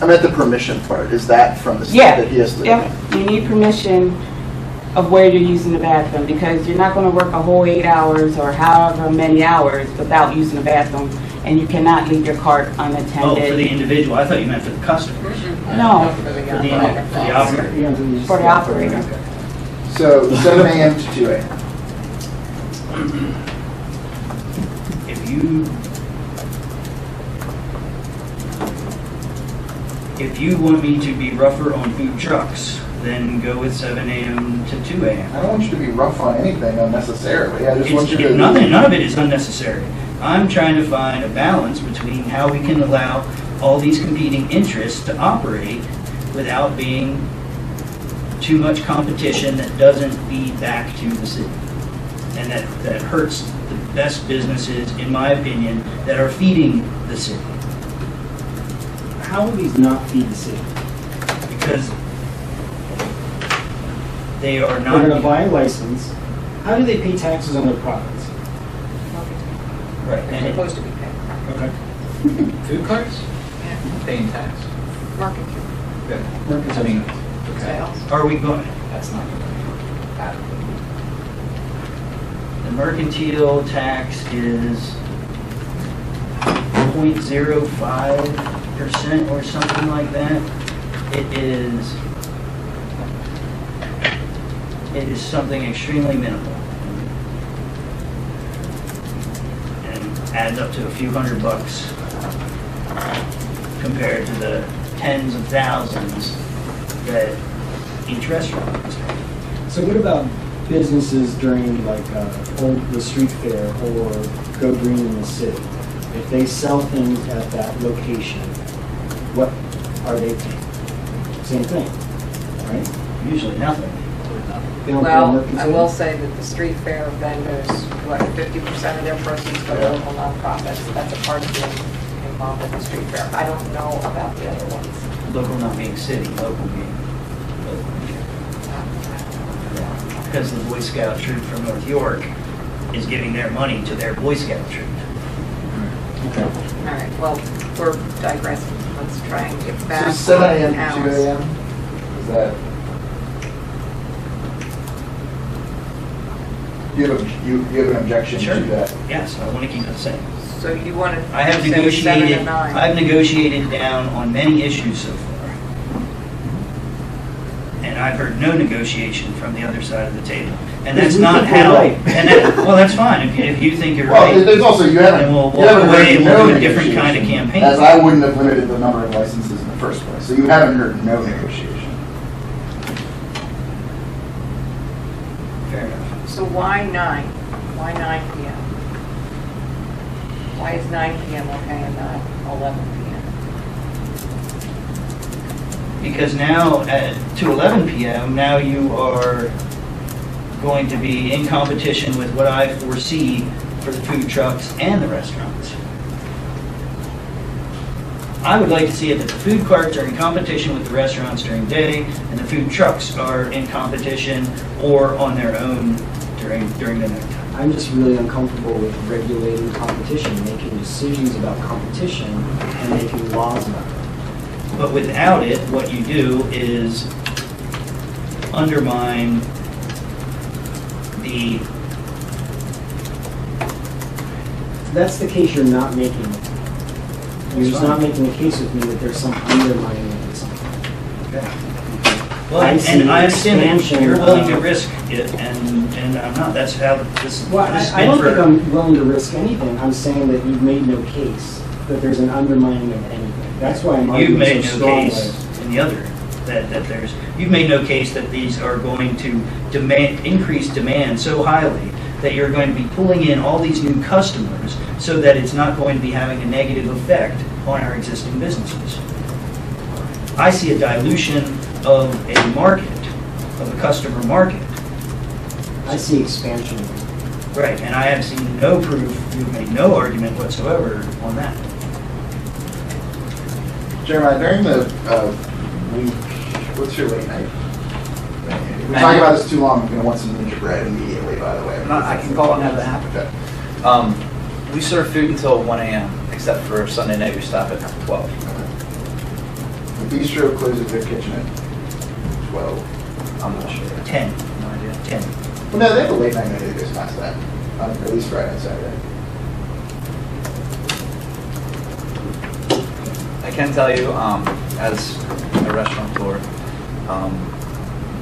I'm at the permission part. Is that from the state yeah, that he has to? yeah, you need permission of where you're using the bathroom, because you're not gonna work a whole 8 hours or however many hours without using the bathroom, and you cannot leave your cart Oh, for the unattended. individual, I thought you meant for the customers. No, For the operator. for the operator. So 7 a.m. to 2 a.m. If you want me to be rougher on food trucks, then go with 7 a.m. to 2 a.m. I don't want you to be rough on anything unnecessarily. I just want you to. None of it is unnecessary. I'm trying to find a balance between how we can allow all these competing interests to operate without being too much competition that doesn't feed back to the city. And that hurts the best businesses, in my opinion, that are feeding the city. How will these not feed the city? Because they are They're gonna not. buy a license. How do they pay taxes on their profits? Right. They're And supposed to be paid. Okay. Food carts? Paying tax. Market Mercantile. I mean, sales. are we going, that's not adequate. the mercantile tax is 0.05% or something like that. It is something extremely minimal. And adds up to a few $100 compared to the tens of thousands that each restaurant is paying. So what about businesses during like the street fair or Go Green in the City, if they sell things at that location, what are they paying? Same thing, right? Usually nothing. They don't pay Well, mercantile? I will say that the street fair vendors, what, 50% of their proceeds go to local nonprofits. That's a part of being involved in the street fair. I don't know about the other ones. Local not being city, local being. Because the Boy Scout troop from North York is giving their money to their Boy Scout troop. Okay. All right, well, we're digressing. Let's try and get So back. 7 a.m. on to 2 hours. a.m.? Is that? You have an objection Sure. to that? Yes, I want to keep it the same. So you want to I have say 7 negotiated, to 9? I've negotiated down on many issues so far. And I've heard no negotiation from the other side of the table. And that's We not think we're how, right. and that, well, that's fine, if you think you're Well, right. there's also, you haven't, Then we'll you haven't walk away heard and no we'll do a different kind of negotiation, campaign. as I wouldn't have limited the number of licenses in the first place. So you haven't heard no negotiation. Fair enough. So why 9? Why 9 PM? Why is 9 PM okay and not 11 PM? Because now, to 11 PM, now you are going to be in competition with what I foresee for the food trucks and the restaurants. I would like to see it that the food carts are in competition with the restaurants during the day, and the food trucks are in competition or on their own during the night. I'm just really uncomfortable with regulating competition, making decisions about competition, and making laws about it. But without it, what you do is undermine the, If that's the case, you're not making it. You're just not making a case with me that there's some undermining of something. well, I and see I understand that expansion you're willing to of- risk it, and I'm not. That's how this Well, has I been don't think for. I'm willing to risk anything. I'm saying that you've made no case that there's an undermining of anything. That's why I'm You've arguing made so no strongly. case in the other, that there's, you've made no case that these are going to increase demand so highly that you're going to be pulling in all these new customers so that it's not going to be having a negative effect on our existing businesses. I see a dilution of a market, of a customer market. I see expansion. Right, and I have seen no proof, you've made no argument whatsoever on that. Jeremiah, during the week, what's your late night? If we're talking about this too long, I'm going to want some gingerbread immediately, by the way. I can call and have that happen. Okay. We serve food until 1 a.m., except for Sunday night, we stop at 12. The bistro closes their kitchen at 12. I'm not sure. 10, No idea. 10. Well, no, they have a late night menu that goes past that, at least Friday and Saturday. I can tell you, as a restaurateur,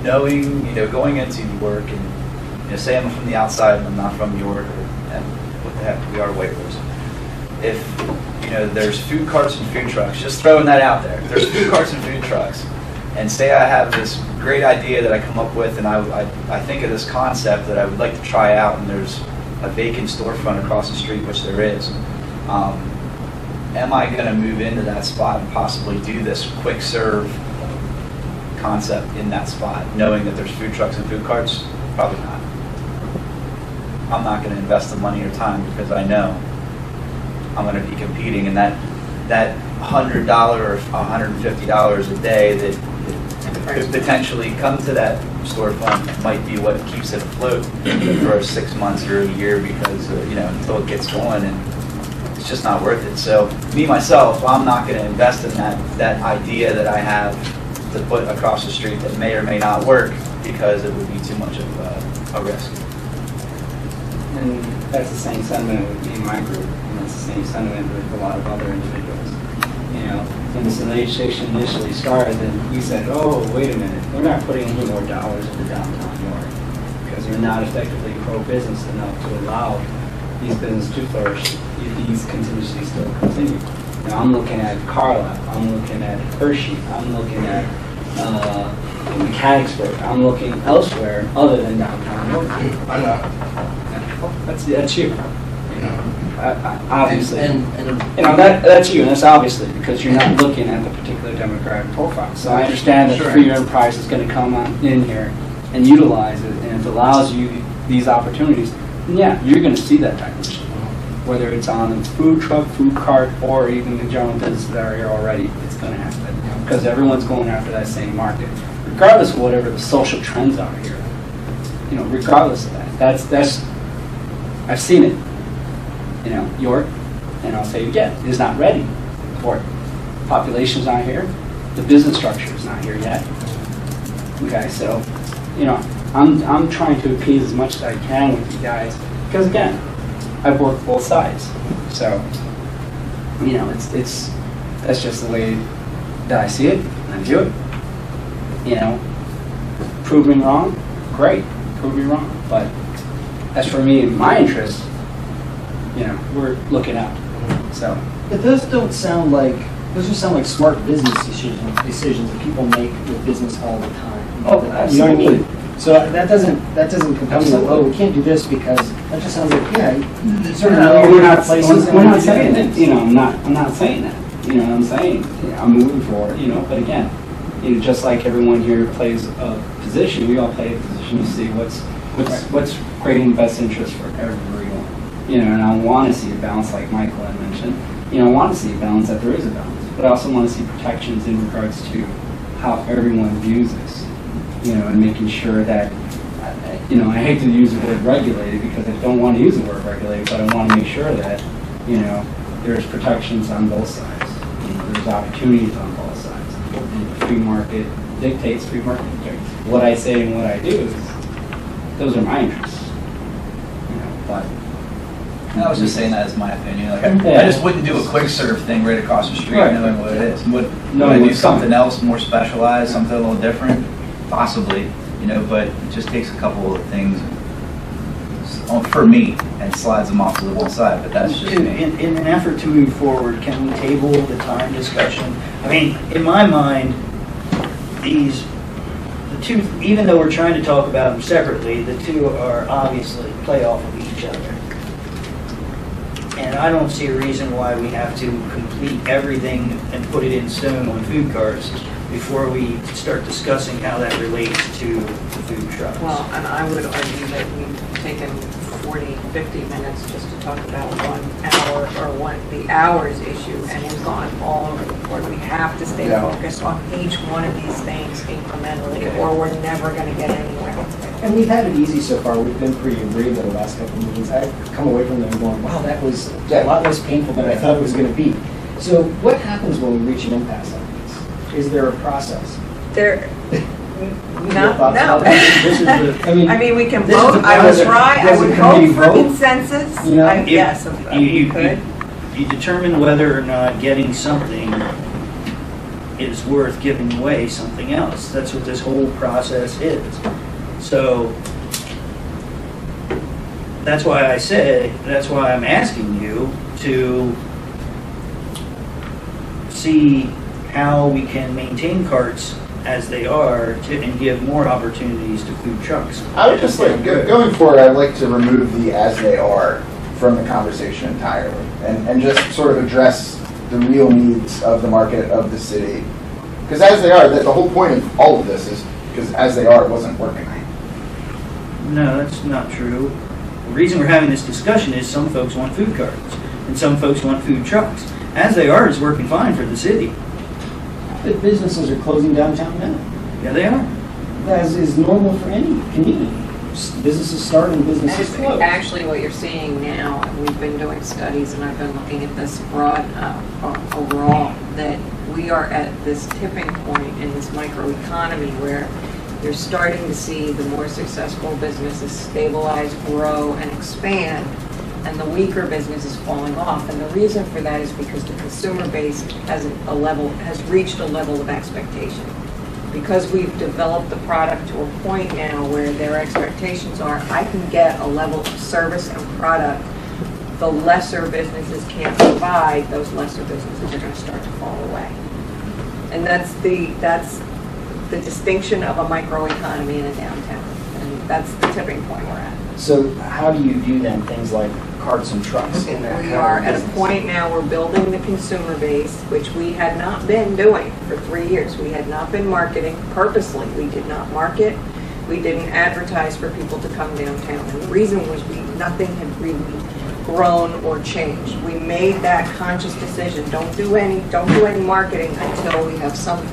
knowing, going into work and, say I'm from the outside and I'm not from York, and what the heck, we are White Rose. If, there's food carts and food trucks, just throwing that out there. If there's food carts and food trucks, and say I have this great idea that I come up with, and I think of this concept that I would like to try out, and there's a vacant storefront across the street, which there is. Am I going to move into that spot and possibly do this quick serve concept in that spot, knowing that there's food trucks and food carts? Probably not. I'm not going to invest the money or time because I know I'm going to be competing, and that $100 or $150 a day that could potentially come to that storefront might be what keeps it afloat for 6 months or a year because, until it gets going, and it's just not worth it. So me, myself, I'm not going to invest in that idea that I have to put across the street that may or may not work because it would be too much of a risk. And that's the same sentiment with me and my group, and that's the same sentiment with a lot of other individuals. When this initiation initially started, then we said, oh, wait a minute, we're not putting any more dollars into downtown York because we're not effectively pro-business enough to allow these businesses to flourish if these contingencies still continue. Now I'm looking at Carlisle, I'm looking at Hershey, I'm looking at in Mechanicsburg. I'm looking elsewhere other than downtown York. I'm not. That's you. Obviously. And That's you, and that's obviously because you're not looking at the particular demographic profile. So I understand that Sure. free enterprise is going to come on in here and utilize it, and if it allows you these opportunities, then yeah, you're going to see that type of shit. Whether it's on a food truck, food cart, or even the general business that are here already, it's going to happen. Because everyone's going after that same market. Regardless of whatever the social trends are here. Regardless of that. That's I've seen it. York, and I'll say it again, is not ready for it. Population's not here. The business structure is not here yet. Okay, so, I'm trying to appease as much as I can with you guys, because again, I've worked both sides. So, that's just the way that I see it, and I do it. Prove me wrong, great, prove me wrong. But as for me and my interest, we're looking out. So, But those just sound like smart business decisions that people make with business all the time. Oh, You know what I absolutely. mean? So that doesn't compel me, like, oh, we can't do this because that just sounds like, sort of we're not places. we're not saying that. I'm not saying that. You know what I'm saying? I'm moving forward. But again, just like everyone here plays a position, we all play a position to see what's creating the best interest for everyone. And I want to see a balance, like Michael had mentioned. I want to see a balance, that there is a balance, but I also want to see protections in regards to how everyone views this. And making sure that, I hate to use the word regulated because I don't want to use the word regulated, but I want to make sure that, there's protections on both sides. There's opportunities on both sides. And the free market dictates, free market dictates. What I say and what I do is, those are my interests. But I was just saying that as my opinion. I just wouldn't do a quick serve thing right across the street knowing what it is. Would I do something else more specialized, something a little different? Possibly, but it just takes a couple of things for me and slides them off to the one side, but that's just me. In an effort to move forward, can we table the time discussion? I mean, in my mind, the two, even though we're trying to talk about them separately, the two are obviously play off of each other. And I don't see a reason why we have to complete everything and put it in stone on food carts before we start discussing how that relates to the food trucks. Well, and I would argue that we've taken 40, 50 minutes just to talk about 1 hour or the hours issue, and we've gone all over the board. We have to stay focused on each one of these things incrementally, or we're never going to get anywhere. And we've had it easy so far. We've been pretty agreeable the last couple of meetings. I've come away from them going, wow, that was a lot less painful than I thought it was going to be. So what happens when we reach an impasse on this? Is there a process? No. I mean, we can this is vote. a- I would hope for vote? consensus. Yes, You could. You determine whether or not getting something is worth giving away something else. That's what this whole process is. So that's why I'm asking you to see how we can maintain carts as they are and give more opportunities to food trucks. I would just like, going forward, I'd like to remove the as they are from the conversation entirely and just sort of address the real needs of the market of the city. Because as they are, the whole point of all of this is because as they are, it wasn't working. No, that's not true. The reason we're having this discussion is some folks want food carts and some folks want food trucks. As they are is working fine for the city. The businesses are closing downtown now. Yeah, they are. As is normal for any community. Businesses start and businesses close. Actually, what you're seeing now, and we've been doing studies, and I've been looking at this broad overall, that we are at this tipping point in this microeconomy where you're starting to see the more successful businesses stabilize, grow, and expand, and the weaker businesses falling off. And the reason for that is because the consumer base has reached a level of expectation. Because we've developed the product to a point now where their expectations are, I can get a level of service and product the lesser businesses can't provide, those lesser businesses are going to start to fall away. And that's the distinction of a microeconomy in a downtown. And that's the tipping point we're at. So how do you view then things like carts and trucks in that? We are at a point now, we're building the consumer base, which we had not been doing for 3 years. We had not been marketing purposely. We did not market. We didn't advertise for people to come downtown. And the reason was nothing had really grown or changed. We made that conscious decision. Don't do any marketing until we have some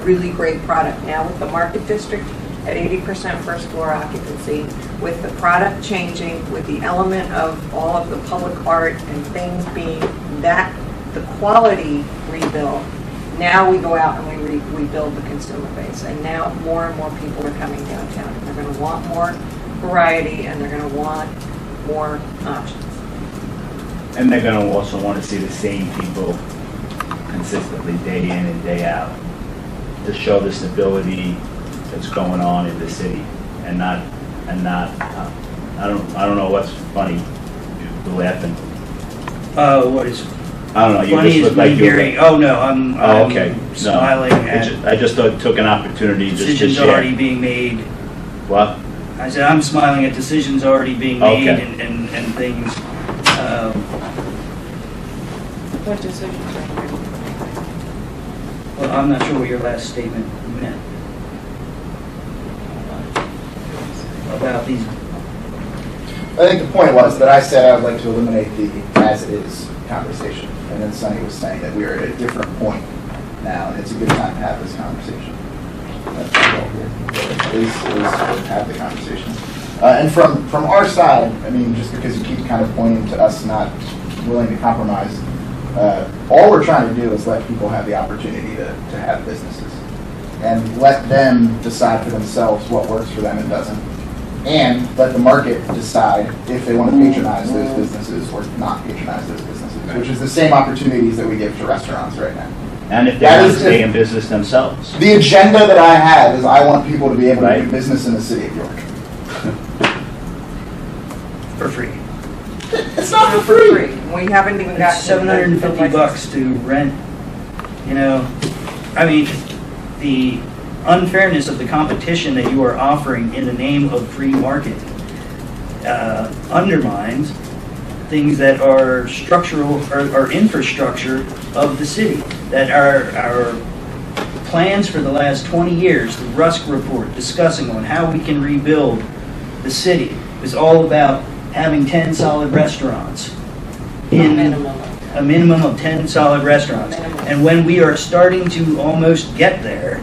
really great product. Now with the Market District at 80% first floor occupancy, with the product changing, with the element of all of the public art and things being the quality rebuild, now we go out and we build the consumer base. And now more and more people are coming downtown. And they're going to want more variety and they're going to want more options. And they're gonna also want to see the same people consistently, day in and day out, to show the stability that's going on in the city, and not. I don't know what's funny. You're laughing. What is I don't know. You funny just is look me like you're. hearing, oh no, I'm Okay. smiling at I just took an opportunity just to decisions share. already being made. What? I said, I'm smiling at decisions already being made Okay. and things. What decisions are you making? Well, I'm not sure what your last statement meant. About these, I think the point was that I said I would like to eliminate the as is conversation. And then Sonny was saying that we are at a different point now, and it's a good time to have this conversation. That's the goal here. Is have the conversation. And from our side, I mean, just because you keep kind of pointing to us not willing to compromise, all we're trying to do is let people have the opportunity to have businesses. And let them decide for themselves what works for them and doesn't. And let the market decide if they want to patronize those businesses or not patronize those businesses, which is the same opportunities that we give to restaurants right now. And if they That want is to stay in business themselves. The agenda that I have is I want people to be able to Right. do business in the city of York. for free. It's not for free. We haven't even got It's $750 to rent, you know, I mean, the unfairness of the competition that you are offering in the name of free market undermines things that are structural or infrastructure of the city, that are our plans for the last 20 years, the Rusk report discussing on how we can rebuild the city is all about having 10 solid restaurants. A minimum of 10 solid restaurants. And when we are starting to almost get there,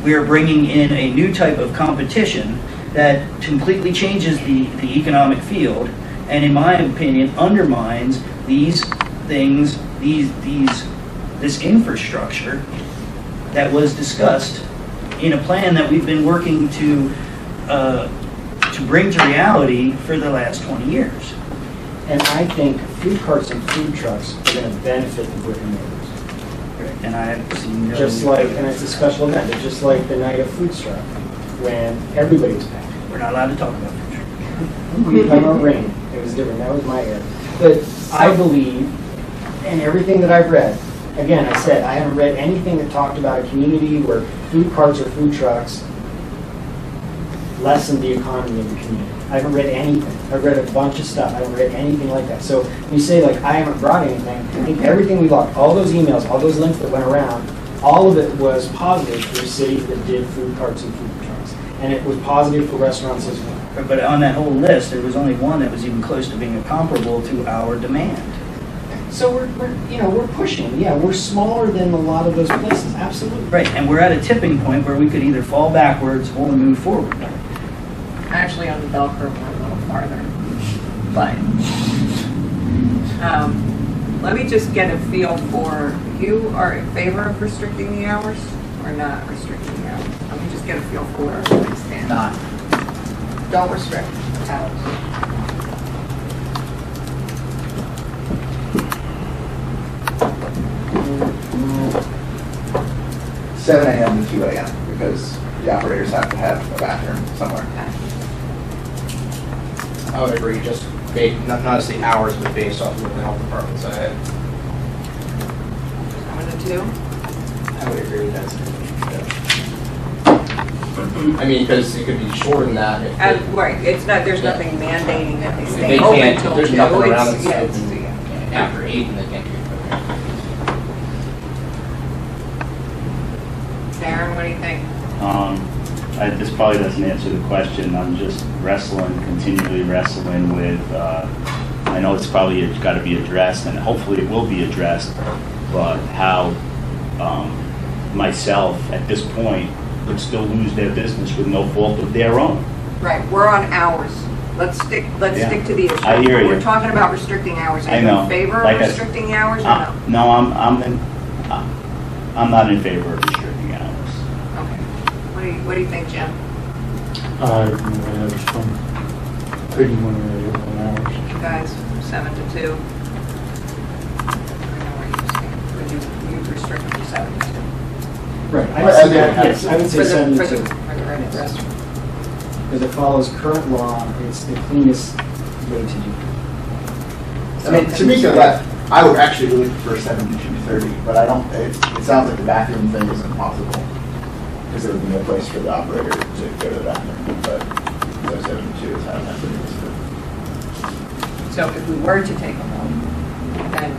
we are bringing in a new type of competition that completely changes the economic field, and in my opinion, undermines these things, this infrastructure that was discussed in a plan that we've been working to bring to reality for the last 20 years. And I think food carts and food trucks are going to benefit the brick and mortars. And I have seen Just like, and it's a special event, it's just like the night of food truck, when everybody was packed. We're not allowed to talk about food truck. We were talking about rain, it was different, that was my era. But I believe, and everything that I've read, again, I said, I haven't read anything that talked about a community where food carts or food trucks lessen the economy of the community. I haven't read anything. I've read a bunch of stuff. I haven't read anything like that. So when you say, like, I haven't brought anything, I think everything we logged, all those emails, all those links that went around, all of it was positive for cities that did food carts and food trucks. And it was positive for restaurants as well. But on that whole list, there was only one that was even close to being comparable to our demand. So we're pushing. Yeah, we're smaller than a lot of those places. Absolutely. Right, and we're at a tipping point where we could either fall backwards or move forward. Actually, on the bell curve, we're a little farther. But let me just get a feel for, you are in favor of restricting the hours or not restricting the hours? Let me just get a feel for where everybody stands. Not. Don't restrict hours. 7 a.m. to 2 a.m. because the operators have to have a bathroom somewhere. I would agree, just not necessarily hours, but based off of what the health department said. 7 to 2? I would agree with that. I mean, because it could be shorter than that. If And, right, it's not, there's nothing mandating that they if stay they open can't, until if there's 2. nothing around It's- it, yeah, it's it's- open yeah. after 8, and they can't do it. Darren, what do you think? This probably doesn't answer the question. I'm just continually wrestling with, I know it's probably got to be addressed, and hopefully it will be addressed, but how myself, at this point, would still lose their business with no fault of their own. Right, we're on hours. Let's stick to the issue. I hear you. We're talking about restricting hours. Are I you know. in favor Like of I- restricting hours or no? No, I'm not in favor of restricting hours. Okay. What do you think, Jim? It's from 31 hours. You guys, 7 to 2? I know what you're saying. Would you restrict it to 7 to 2? Right, I Well, would say I that, think- yes, I would say For 7 the to 2. restaurant. Because it follows current law, it's the cleanest way to do it. I mean, Tamika, that, I would actually really prefer 7 to 2:30, but I don't, it sounds like the bathroom thing is impossible. Because there would be no place for the operator to go to the bathroom, but so 7 to 2 is how that's what it is. So if we were to take them home, then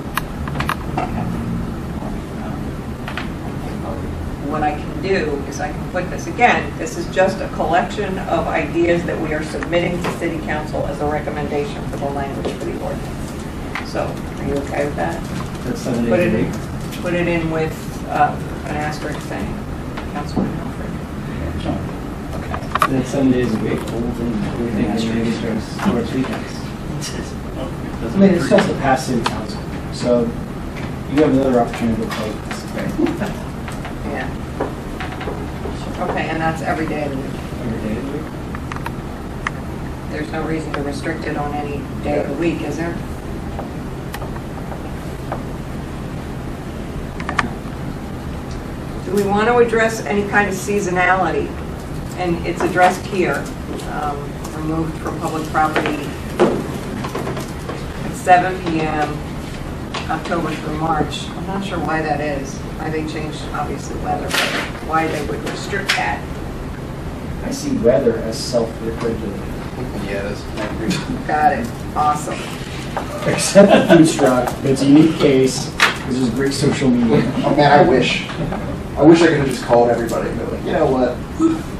what I can do is I can put this, again, this is just a collection of ideas that we are submitting to City Council as a recommendation for the language for the ordinance. So, are you okay with that? That's 7 Put days it a in, week. put it in with an asterisk saying, Councilman Alfred. Okay. And it's 7 days a week, the whole thing, everything maybe starts weekends. I mean, it's just a past City Council, so you have another opportunity to vote this. Yeah. Okay, and that's every day of the week. Every day of the week. There's no reason to restrict it on any day of the week, is there? Do we want to address any kind of seasonality? And it's addressed here, removed from public property at 7 p.m., October through March. I'm not sure why that is. Why they changed, obviously, weather, but why they would restrict that. I see weather as self-regulated. Yeah, that's, I agree. Got it. Awesome. Except the food truck, it's a unique case, because there's great social media. Oh man, I wish I could have just called everybody and be like, you know what,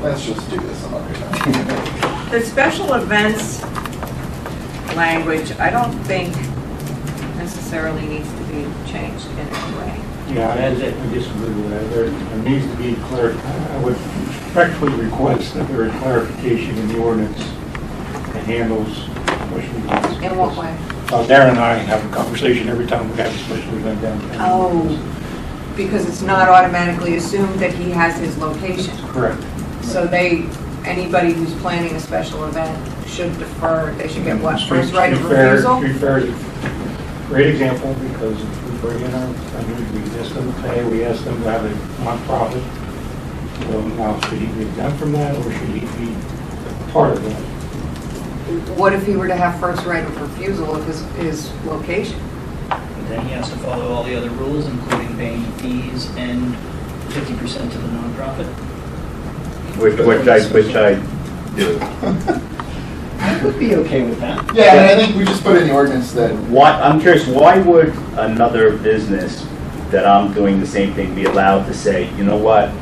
let's just do this some other time. The special events language, I don't think necessarily needs to be changed in any way. Yeah, I disagree with that. There needs to be I would respectfully request that there is clarification in the ordinance that handles special events. In what way? Darren and I have a conversation every time we have a special event downtown. Oh, because it's not automatically assumed that he has his location. Correct. So anybody who's planning a special event should defer, they should get what, first right of refusal? Street fair is a great example because if we bring in our vendors, we ask them to pay, we ask them to have a nonprofit. So now, should he be exempt from that or should he be part of that? What if he were to have first right of refusal of his location? Then he has to follow all the other rules, including paying fees and 50% to the nonprofit. Which I do. I would be okay with that. Yeah, and I think we just put in the ordinance that I'm curious, why would another business that I'm doing the same thing be allowed to say, you know what,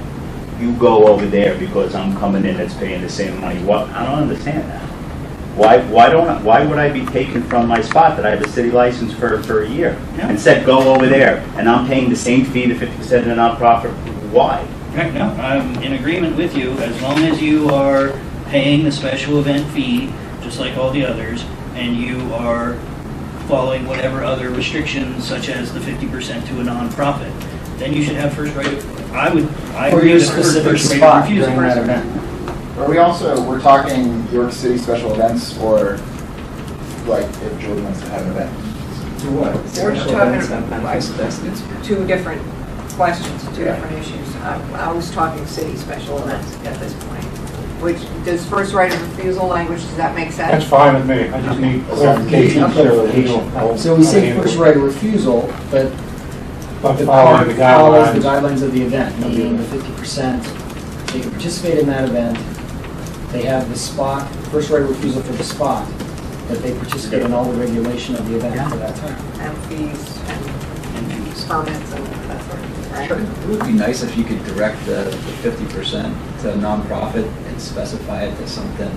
you go over there because I'm coming in that's paying the same money? What? I don't understand that. Why would I be taken from my spot that I have a city license for a year and said go over there and I'm paying the same fee to 50% of the nonprofit? Why? Right, no, I'm in agreement with you, as long as you are paying the special event fee, just like all the others, and you are following whatever other restrictions, such as the 50% to a nonprofit, then you should have first right of, I For agree your with specific first right of spot refusal. during that event. Are we also, we're talking York City special events, or like if Jordan wants to have an event? Do what? We're just talking about, it's two different questions, two different issues. I was talking city special events at this point. Which, does first right of refusal language, does that make sense? That's fine with me. I just need clarification. So we say first right of refusal, but But the following park the follows the guidelines. guidelines of the event, meaning the 50% they can participate in that event, they have the spot, first right of refusal for the spot, but they participate in all the regulation of the event for that time. And fees and permits and that sort of thing, right? It would be nice if you could direct the 50% to a nonprofit and specify it as something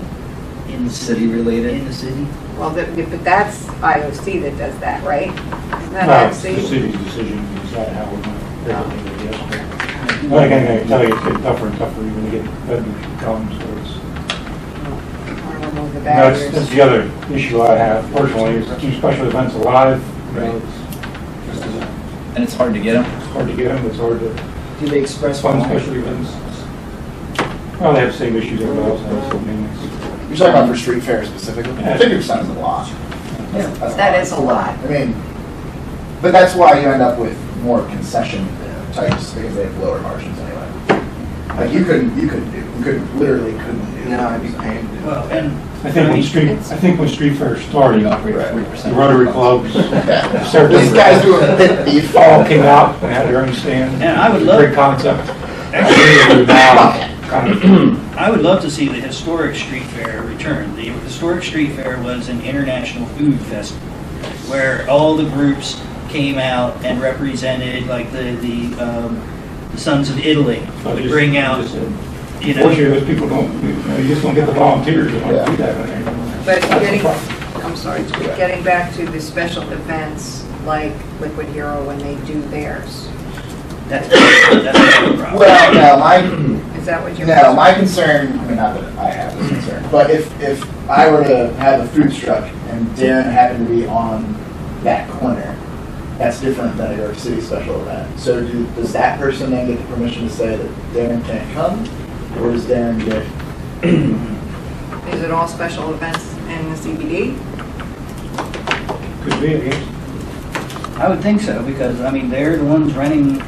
In the city related. In the city? Well, but that's IOC that does that, right? Isn't that No, it's the IOC? city's decision to decide how we're going to regulate it. Yes. But again, I tell you, it's getting tougher and tougher even to get vendors to come, so it's, I don't know the that's barriers. the other issue I have personally, is keep special events alive. You know, it's just as And it's hard to get them. it's hard to get them, it's hard to Do they express fund why? special events. Well, they have the same issues everybody else has, so I mean, You're talking about for street fair specifically? 50% is a lot. That's That is a lot. I mean, but that's why you end up with more concession types, because they have lower margins anyway. Like you literally couldn't do. No, I'd be paying. Well, and I think when street fair started, You operate at Right. 40%. the Rotary clubs, These guys doing pit beef. all came out and had their own stand. And I would love- Great concept. Actually, now, kind of, I would love to see the historic street fair return. The historic street fair was an international food festival where all the groups came out and represented, like the Sons of Italy would bring out, you know. Unfortunately, those people don't, you just don't get the volunteers that want to do that anymore. But That's the getting, problem. I'm sorry, getting back to the special events like Liquid Hero when they do theirs. That's the problem. Well, no, Is that what you're? my concern, I mean, not that I have this concern, but if I were to have a food truck and Darren happened to be on that corner, that's different than a York City special event. So does that person then get the permission to say that Darren can't come? Or does Darren get, Is it all special events in the CBD? Could be, I guess. I would think so, because, I mean, they're the ones renting,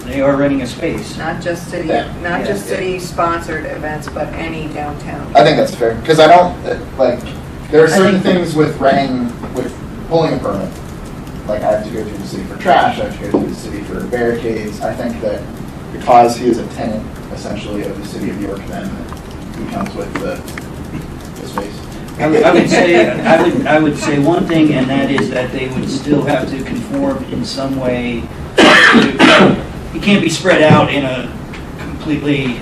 they are renting a space. Not just city, Yeah. not Yeah. just city-sponsored events, but any downtown. I think that's fair, because I don't, like, there are certain things with pulling a permit. Like I have to go through the city for trash, I have to go through the city for barricades. I think that because he is a tenant essentially of the city of York, then he comes with the space. I would say one thing, and that is that they would still have to conform in some way. It can't be spread out in a completely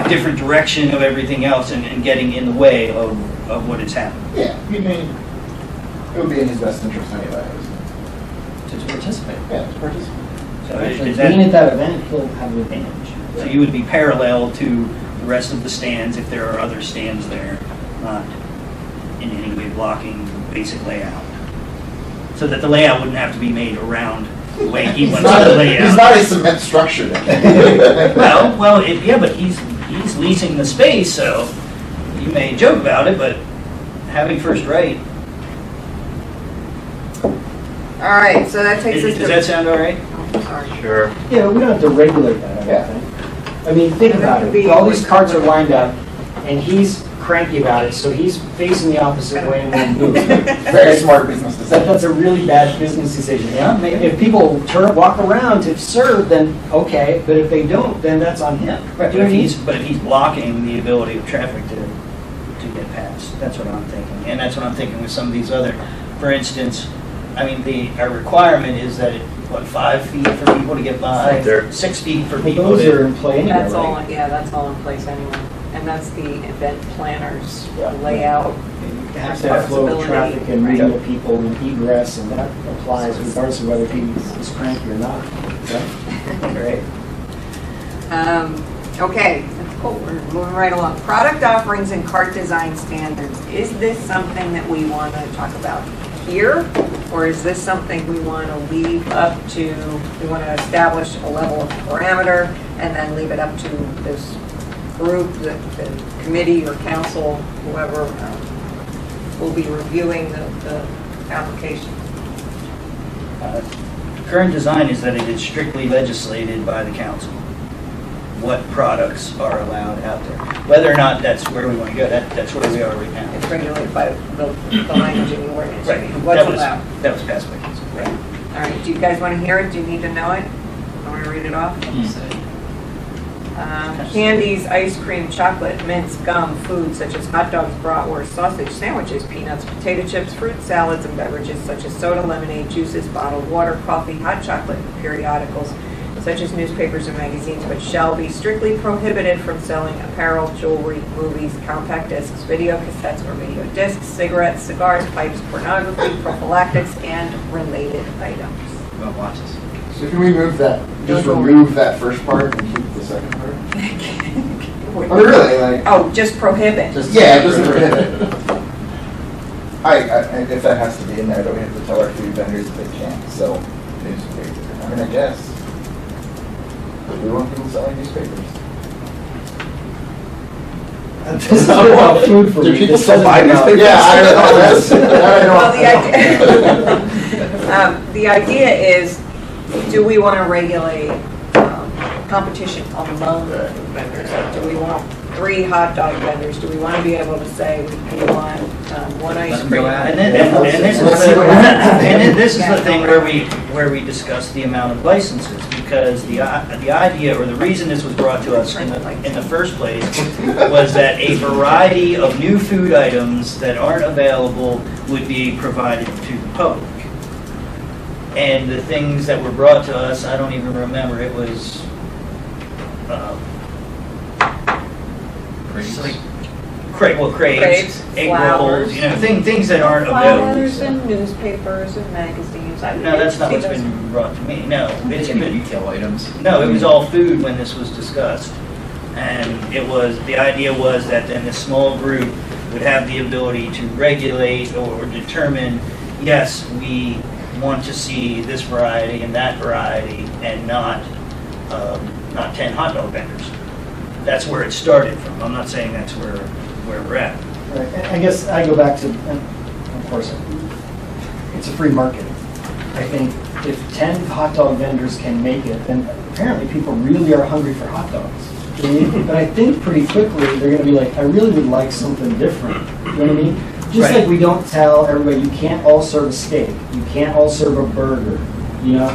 different direction of everything else and getting in the way of what is happening. Yeah, I mean, it would be in his best interest anyway. To participate. Yeah, to participate. So Actually, is being that, at that event, he'll have an advantage. so you would be parallel to the rest of the stands if there are other stands there, not in any way blocking the basic layout. So that the layout wouldn't have to be made around the way he wants to lay He's out. not a cement structure then. Yeah, but he's leasing the space, so you may joke about it, but having first right, All right, so that takes us to. does that sound all right? Oh, sorry. Sure. Yeah, we don't have to regulate that, I don't think. I mean, think about it. All these carts are lined up, and he's cranky about it, so he's facing the opposite way and won't move. Very smart business decision. That's a really bad business decision. Yeah, if people walk around to serve, then okay, but if they don't, then that's on him. But Do you know what I mean? if he's blocking the ability of traffic to get past, that's what I'm thinking. And that's what I'm thinking with some of these other, for instance, I mean, our requirement is that, 5 feet for people to get by, 6 feet for But people those are to. in play anyway, That's all, right? yeah, that's all in place anyway. And that's the event planner's Yeah. layout. You have to have flow of traffic and movement of people and egress, and that applies regardless of whether he's cranky or not. Right. Okay, cool, we're moving right along. Product offerings and cart design standards. Is this something that we want to talk about here? Or is this something we want to leave up to, we want to establish a level of parameter and then leave it up to this group, the committee or council, whoever will be reviewing the application? Current design is that it is strictly legislated by the council. What products are allowed out there. Whether or not that's where we want to go, that's where we are right now. It's regulated by the language in the ordinance. Right. What's allowed? That was passed by council. Right. All right, do you guys want to hear it? Do you need to know it? Want me to read it off? Candies, ice cream, chocolate, mints, gum, food such as hot dogs, bratwurst, sausage, sandwiches, peanuts, potato chips, fruit salads, and beverages such as soda, lemonade, juices, bottled water, coffee, hot chocolate, and periodicals such as newspapers and magazines, but shall be strictly prohibited from selling apparel, jewelry, movies, compact discs, video cassettes or video discs, cigarettes, cigars, pipes, pornography, prophylactics, and related items. About watches. So can we move that, just remove that first part and keep the second part? I mean, really, like. Oh, just prohibit. Yeah, just prohibit. If that has to be in there, then we have to tell our food vendors that they can't sell newspapers. I mean, I guess. But we want people selling newspapers. This is about food for me. Do people This still isn't buy about- newspapers? Yeah, I don't know. That's, Well, the idea is, do we want to regulate competition among the food vendors? Like, do we want 3 hot dog vendors? Do we want to be able to say we want one ice them cream? go at it. And then this is the thing where we discuss the amount of licenses, because the idea or the reason this was brought to us in the first place was that a variety of new food items that aren't available would be provided to the public. And the things that were brought to us, I don't even remember, it was crepes, egg rolls, things that aren't Flowers available. and newspapers and magazines. No, that's not what's been brought to me. No, it's Any been, retail items. no, it was all food when this was discussed. And it was, the idea was that then this small group would have the ability to regulate or determine, yes, we want to see this variety and that variety and not 10 hot dog vendors. That's where it started from. I'm not saying that's where we're at. Right, and I guess I go back to, and of course, it's a free market. I think if 10 hot dog vendors can make it, then apparently people really are hungry for hot dogs. But I think pretty quickly they're going to be like, I really would like something different. You know what I mean? Just Right. like we don't tell everybody, you can't all serve a steak. You can't all serve a burger. You know,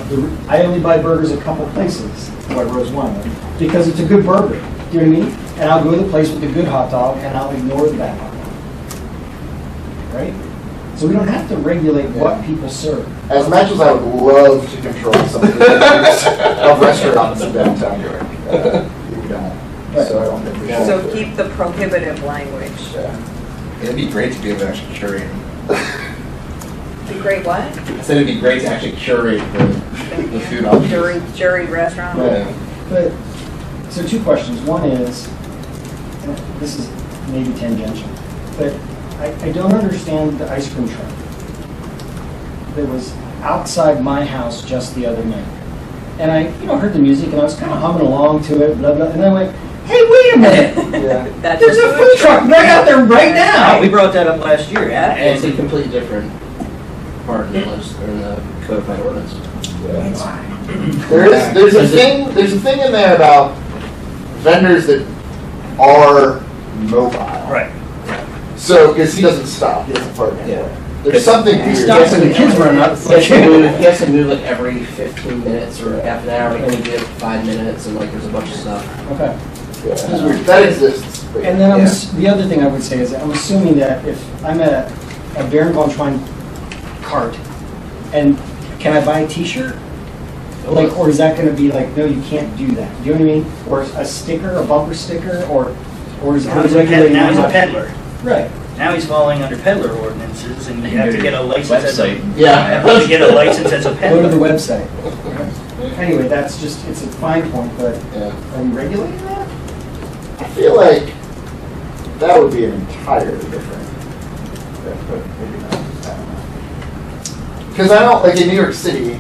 I only buy burgers a couple places, White Rose one, because it's a good burger. Do you know what I mean? And I'll go to the place with the good hot dog, and I'll ignore the bad hot dog. Right? So we don't have to regulate what people serve. As much as I would love to control some of the vendors of restaurants in downtown York, we don't. So I don't think we should. So keep the prohibitive language. Yeah. It'd be great to be able to actually curate. Be great what? I said it'd be great to actually curate the food options. Juried restaurant? Yeah. But, so 2 questions. One is, and this is maybe tangential, but I don't understand the ice cream truck that was outside my house just the other night. And I, heard the music and I was kind of humming along to it, blah, blah, and then I went, hey, wait a minute! Yeah. That's There's a food truck right out there right now! We brought that up last year. Yeah. It's a completely different part of the list, or in the codified ordinance. There's a thing in there about vendors that are mobile. Right. So, because he doesn't stop, he doesn't park anywhere. There's something He weird. stops and the kids run up. He has to move like every 15 minutes or half an hour, and only give 5 minutes, and like there's a bunch of stuff. Okay. Yeah. That exists. but And then yeah. the other thing I would say is, I'm assuming that if I'm at a Baron von Schwein cart, and can I buy a T-shirt? Like, or is that going to be like, no, you can't do that? Do you know what I mean? Or a sticker, a bumper sticker, or is it Now he's a peddler. Right. Now he's falling under peddler ordinances, and you have to get a license as a, Website. Yeah. have to get a license as a Go to peddler. the website. Anyway, that's just, it's a fine point, but Yeah. are we regulating that? I feel like that would be an entirely different. But maybe not. I don't know. Because I don't, like in New York City,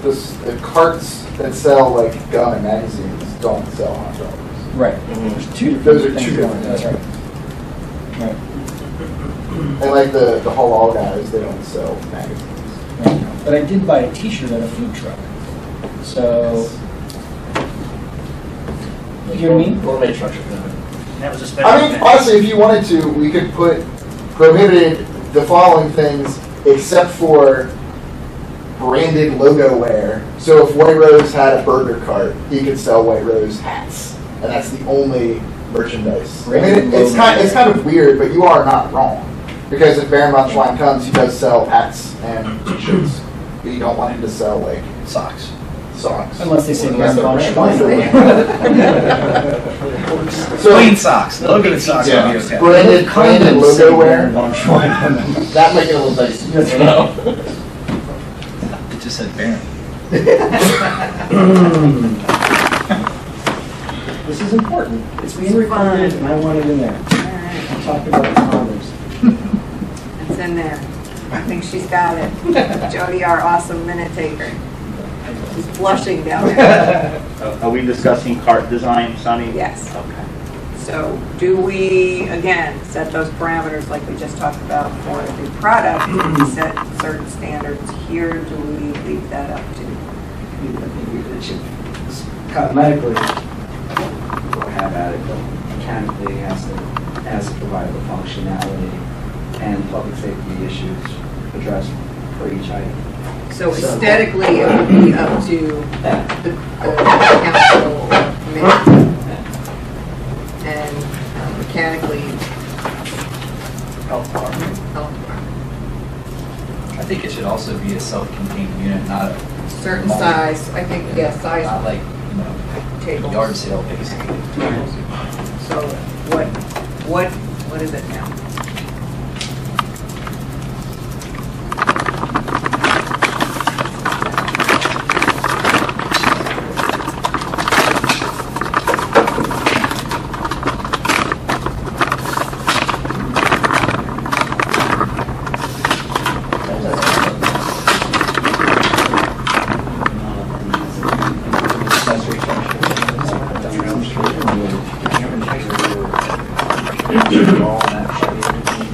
the carts that sell like gum and magazines don't sell hot dogs. Right. There's 2 different Those are things 2 going different on. things. Right. And like the halal guys, they don't sell magazines. Right. But I did buy a T-shirt at a food truck. So, you know what I mean? Gourmet truck should come. That was a special I mean, event. honestly, if you wanted to, we could put prohibited the following things except for branded logo wear. So if White Rose had a burger cart, he could sell White Rose hats, and that's the only merchandise. I mean, it's kind of weird, but you are not wrong. Because if Baron von Schwein comes, he does sell hats and t-shirts. But you don't want him to sell, like, Socks. socks. Unless they say Unless Baron they're von branded. Plain socks. No good socks Yeah. would be okay. Branded logo wear. That might get a little dicey. It just said Baron. This is important. It's being recorded, and I want it in there. I'm talking about the condoms. It's in there. I think she's got it. Jody, our awesome minute taker. She's blushing down there. Are we discussing cart design, Sonny? Yes. Okay. So do we, again, set those parameters like we just talked about for a new product? Do we set certain standards here? Do we leave that up to? It should cosmetically go have at it, but mechanically has to provide the functionality and public safety issues addressed for each item. So aesthetically, it would be up to the council committee. And mechanically, Health department. health department. I think it should also be a self-contained unit, not a Certain size, I think, yeah, not size like, tables. yard sale basically. So what is it now?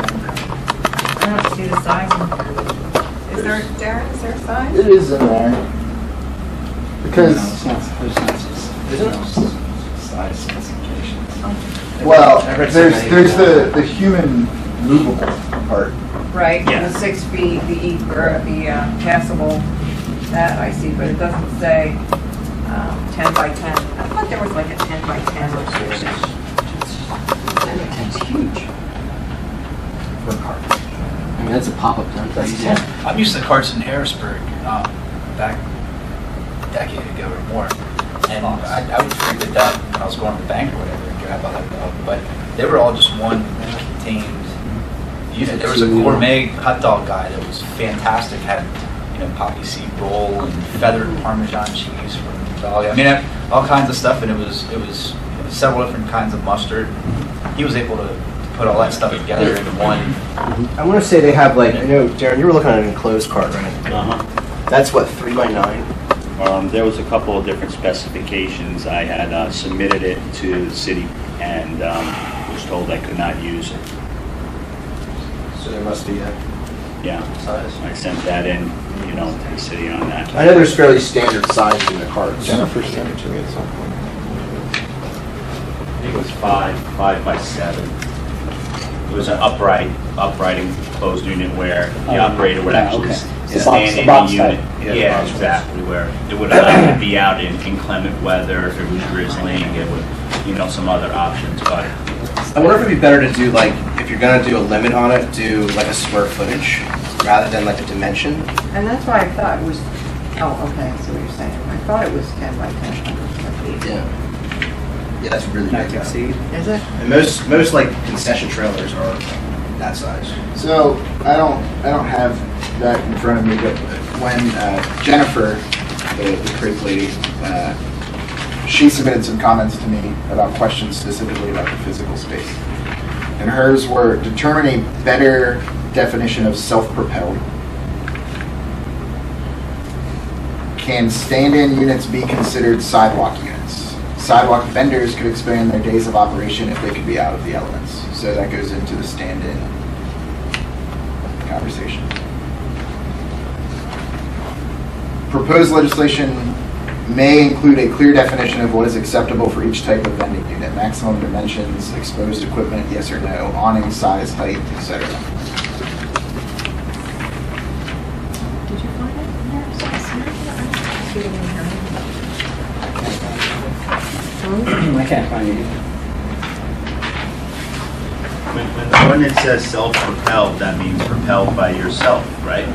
I don't see the size. Is there, Darren, is there a size? It is in there. Because, Size specifications. well, I read there's something, the human movable part. Right, Yeah. the 6 feet, the passable, that I see, but it doesn't say 10 by 10. I thought there was like a 10 by 10 restriction. It's huge. For a car. I mean, that's a pop-up tent. I'm used to carts in Harrisburg, back a decade ago or more. And I would figure that when I was going to the bank or whatever and grab all that stuff. But they were all just one contained unit. There was a gourmet hot dog guy that was fantastic, had, poppy seed roll and feathered Parmesan cheese from the dog. I mean, all kinds of stuff, and it was several different kinds of mustard. He was able to put all that stuff together in one. I want to say they have like, I know, Darren, you were looking at an enclosed cart, right? Uh-huh. That's what, 3 by 9? There was a couple of different specifications. I had submitted it to the city and was told I could not use it. So there must be a Yeah, size. I sent that in, to the city on that. I know there's fairly standard sizes in the carts. Jennifer sent it to me at some point. I think it was 5 by 7. It was an upright enclosed unit where the operator would actually stand in the unit. Yeah, exactly, where it would be out in inclement weather, if it was drizzling, it would, some other options, but I wonder if it'd be better to do like, if you're gonna do a limit on it, do like a square footage rather than like a dimension. And that's why I thought it was, oh, okay, I see what you're saying. I thought it was 10 by 10. Yeah. Yeah, that's really big. Is it? And most like concession trailers are that size. So I don't have that in front of me, but when Jennifer, the crate lady, she submitted some comments to me about questions specifically about the physical space. And hers were determine a better definition of self-propelled. Can stand-in units be considered sidewalk units? Sidewalk vendors could expand their days of operation if they could be out of the elements. So that goes into the stand-in conversation. Proposed legislation may include a clear definition of what is acceptable for each type of vending unit, maximum dimensions, exposed equipment, yes or no, awning size, height, etc. Did you find it in there? I can't find it. When the ordinance says self-propelled, that means propelled by yourself, right?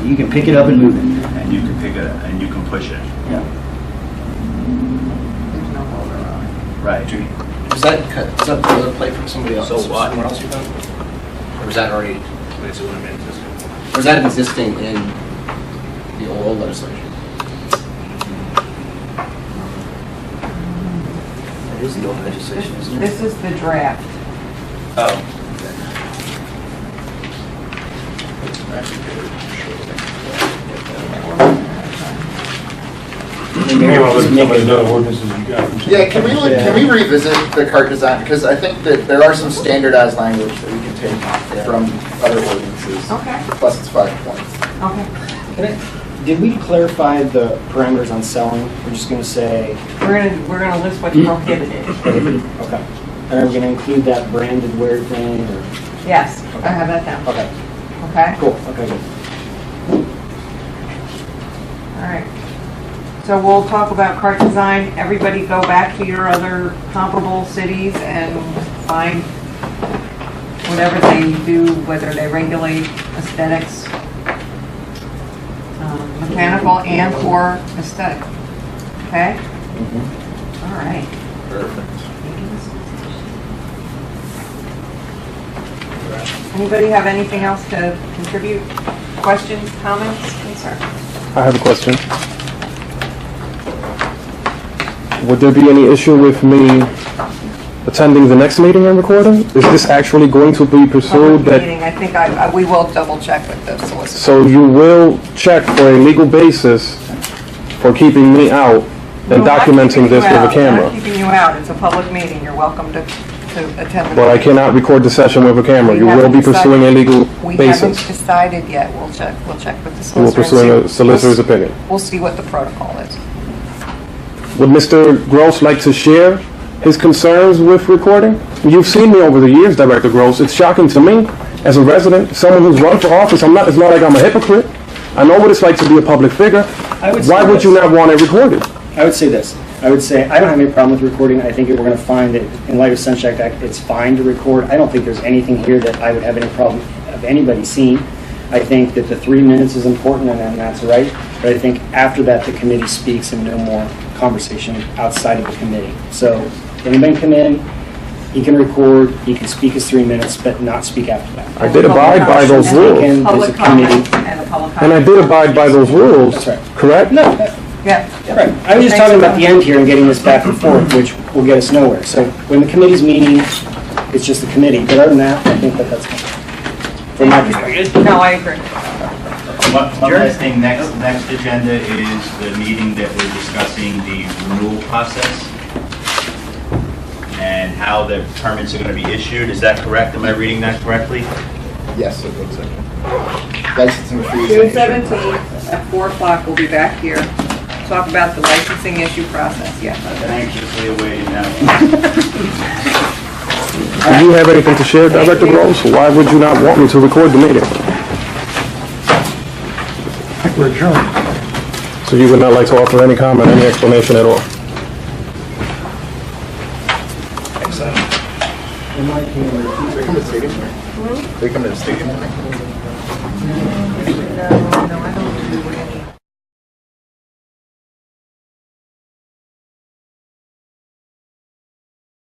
You can pick it up and move it. And you can pick it, and you can push it. Yeah. Right. Is that the other plate from somebody else? So what? Someone else you found? Or is that already, or is that existing in the old legislation? That is the old legislation, isn't it? This is the draft. Oh. Maybe I'll look at some of the other ordinances you got. Yeah, can we revisit the cart design? Because I think that there are some standardized language that we can take from other ordinances. Okay. Plus it's 5 points. Okay. Did we clarify the parameters on selling? We're just going to say, We're gonna list what's prohibited. okay. And are we going to include that branded wear thing? Or? Yes, I have that down. Okay, Okay? cool. Okay, good. All right. So we'll talk about cart design. Everybody go back to your other comparable cities and find whatever they do, whether they regulate aesthetics, mechanical and or aesthetic. Okay? All right. Perfect. Anybody have anything else to contribute? Questions, comments, concerns? I have a question. Would there be any issue with me attending the next meeting and recording? Is this actually going to be pursued? Public meeting, I think we will double check with the solicitor. So you will check for a legal basis for keeping me out and documenting this with a We're camera? not keeping you out. It's a public meeting. You're welcome to attend the But I meeting. cannot record the session with a camera. We You will be haven't pursuing a legal We haven't basis. decided yet. We'll check with the You will solicitor. pursuing and a see- solicitor's opinion. We'll see what the protocol is. Would Mr. Gross like to share his concerns with recording? You've seen me over the years, Director Gross. It's shocking to me, as a resident, someone who's run for office. It's not like I'm a hypocrite. I know what it's like to be a public figure. Why would you not want it recorded? I would say this. I would say, I don't have any problem with recording. I think if we're going to find that in light of Sunshine Act, it's fine to record. I don't think there's anything here that I would have any problem of anybody seeing. I think that the 3 minutes is important, and that's right. But I think after that, the committee speaks and no more conversation outside of the committee. So anybody can come in, he can record, he can speak his 3 minutes, but not speak after that. I did abide by those rules. There's a Public comment committee. and a public comment. And I did abide by those rules, That's right. correct? No, Yeah. right. I was just talking about the end here and getting this back and forth, which will get us nowhere. So when the committee's meeting, it's just the committee. But other than that, I think that that's from my perspective. No, I agree. One last thing, next agenda is the meeting that we're discussing the renewal process and how the permits are going to be issued. Is that correct? Am I reading that correctly? Yes, it looks like it. Licensing fees. June 17th at 4 o'clock, we'll be back here. Talk about the licensing issue process, yeah. I've been anxiously awaiting that Do you have anything to share, Director Gross? Why would you not want me to record the meeting? We're adjourned. So you would not like to offer any comment, any explanation at all? They come to the stadium? They come to the stadium? No, I don't do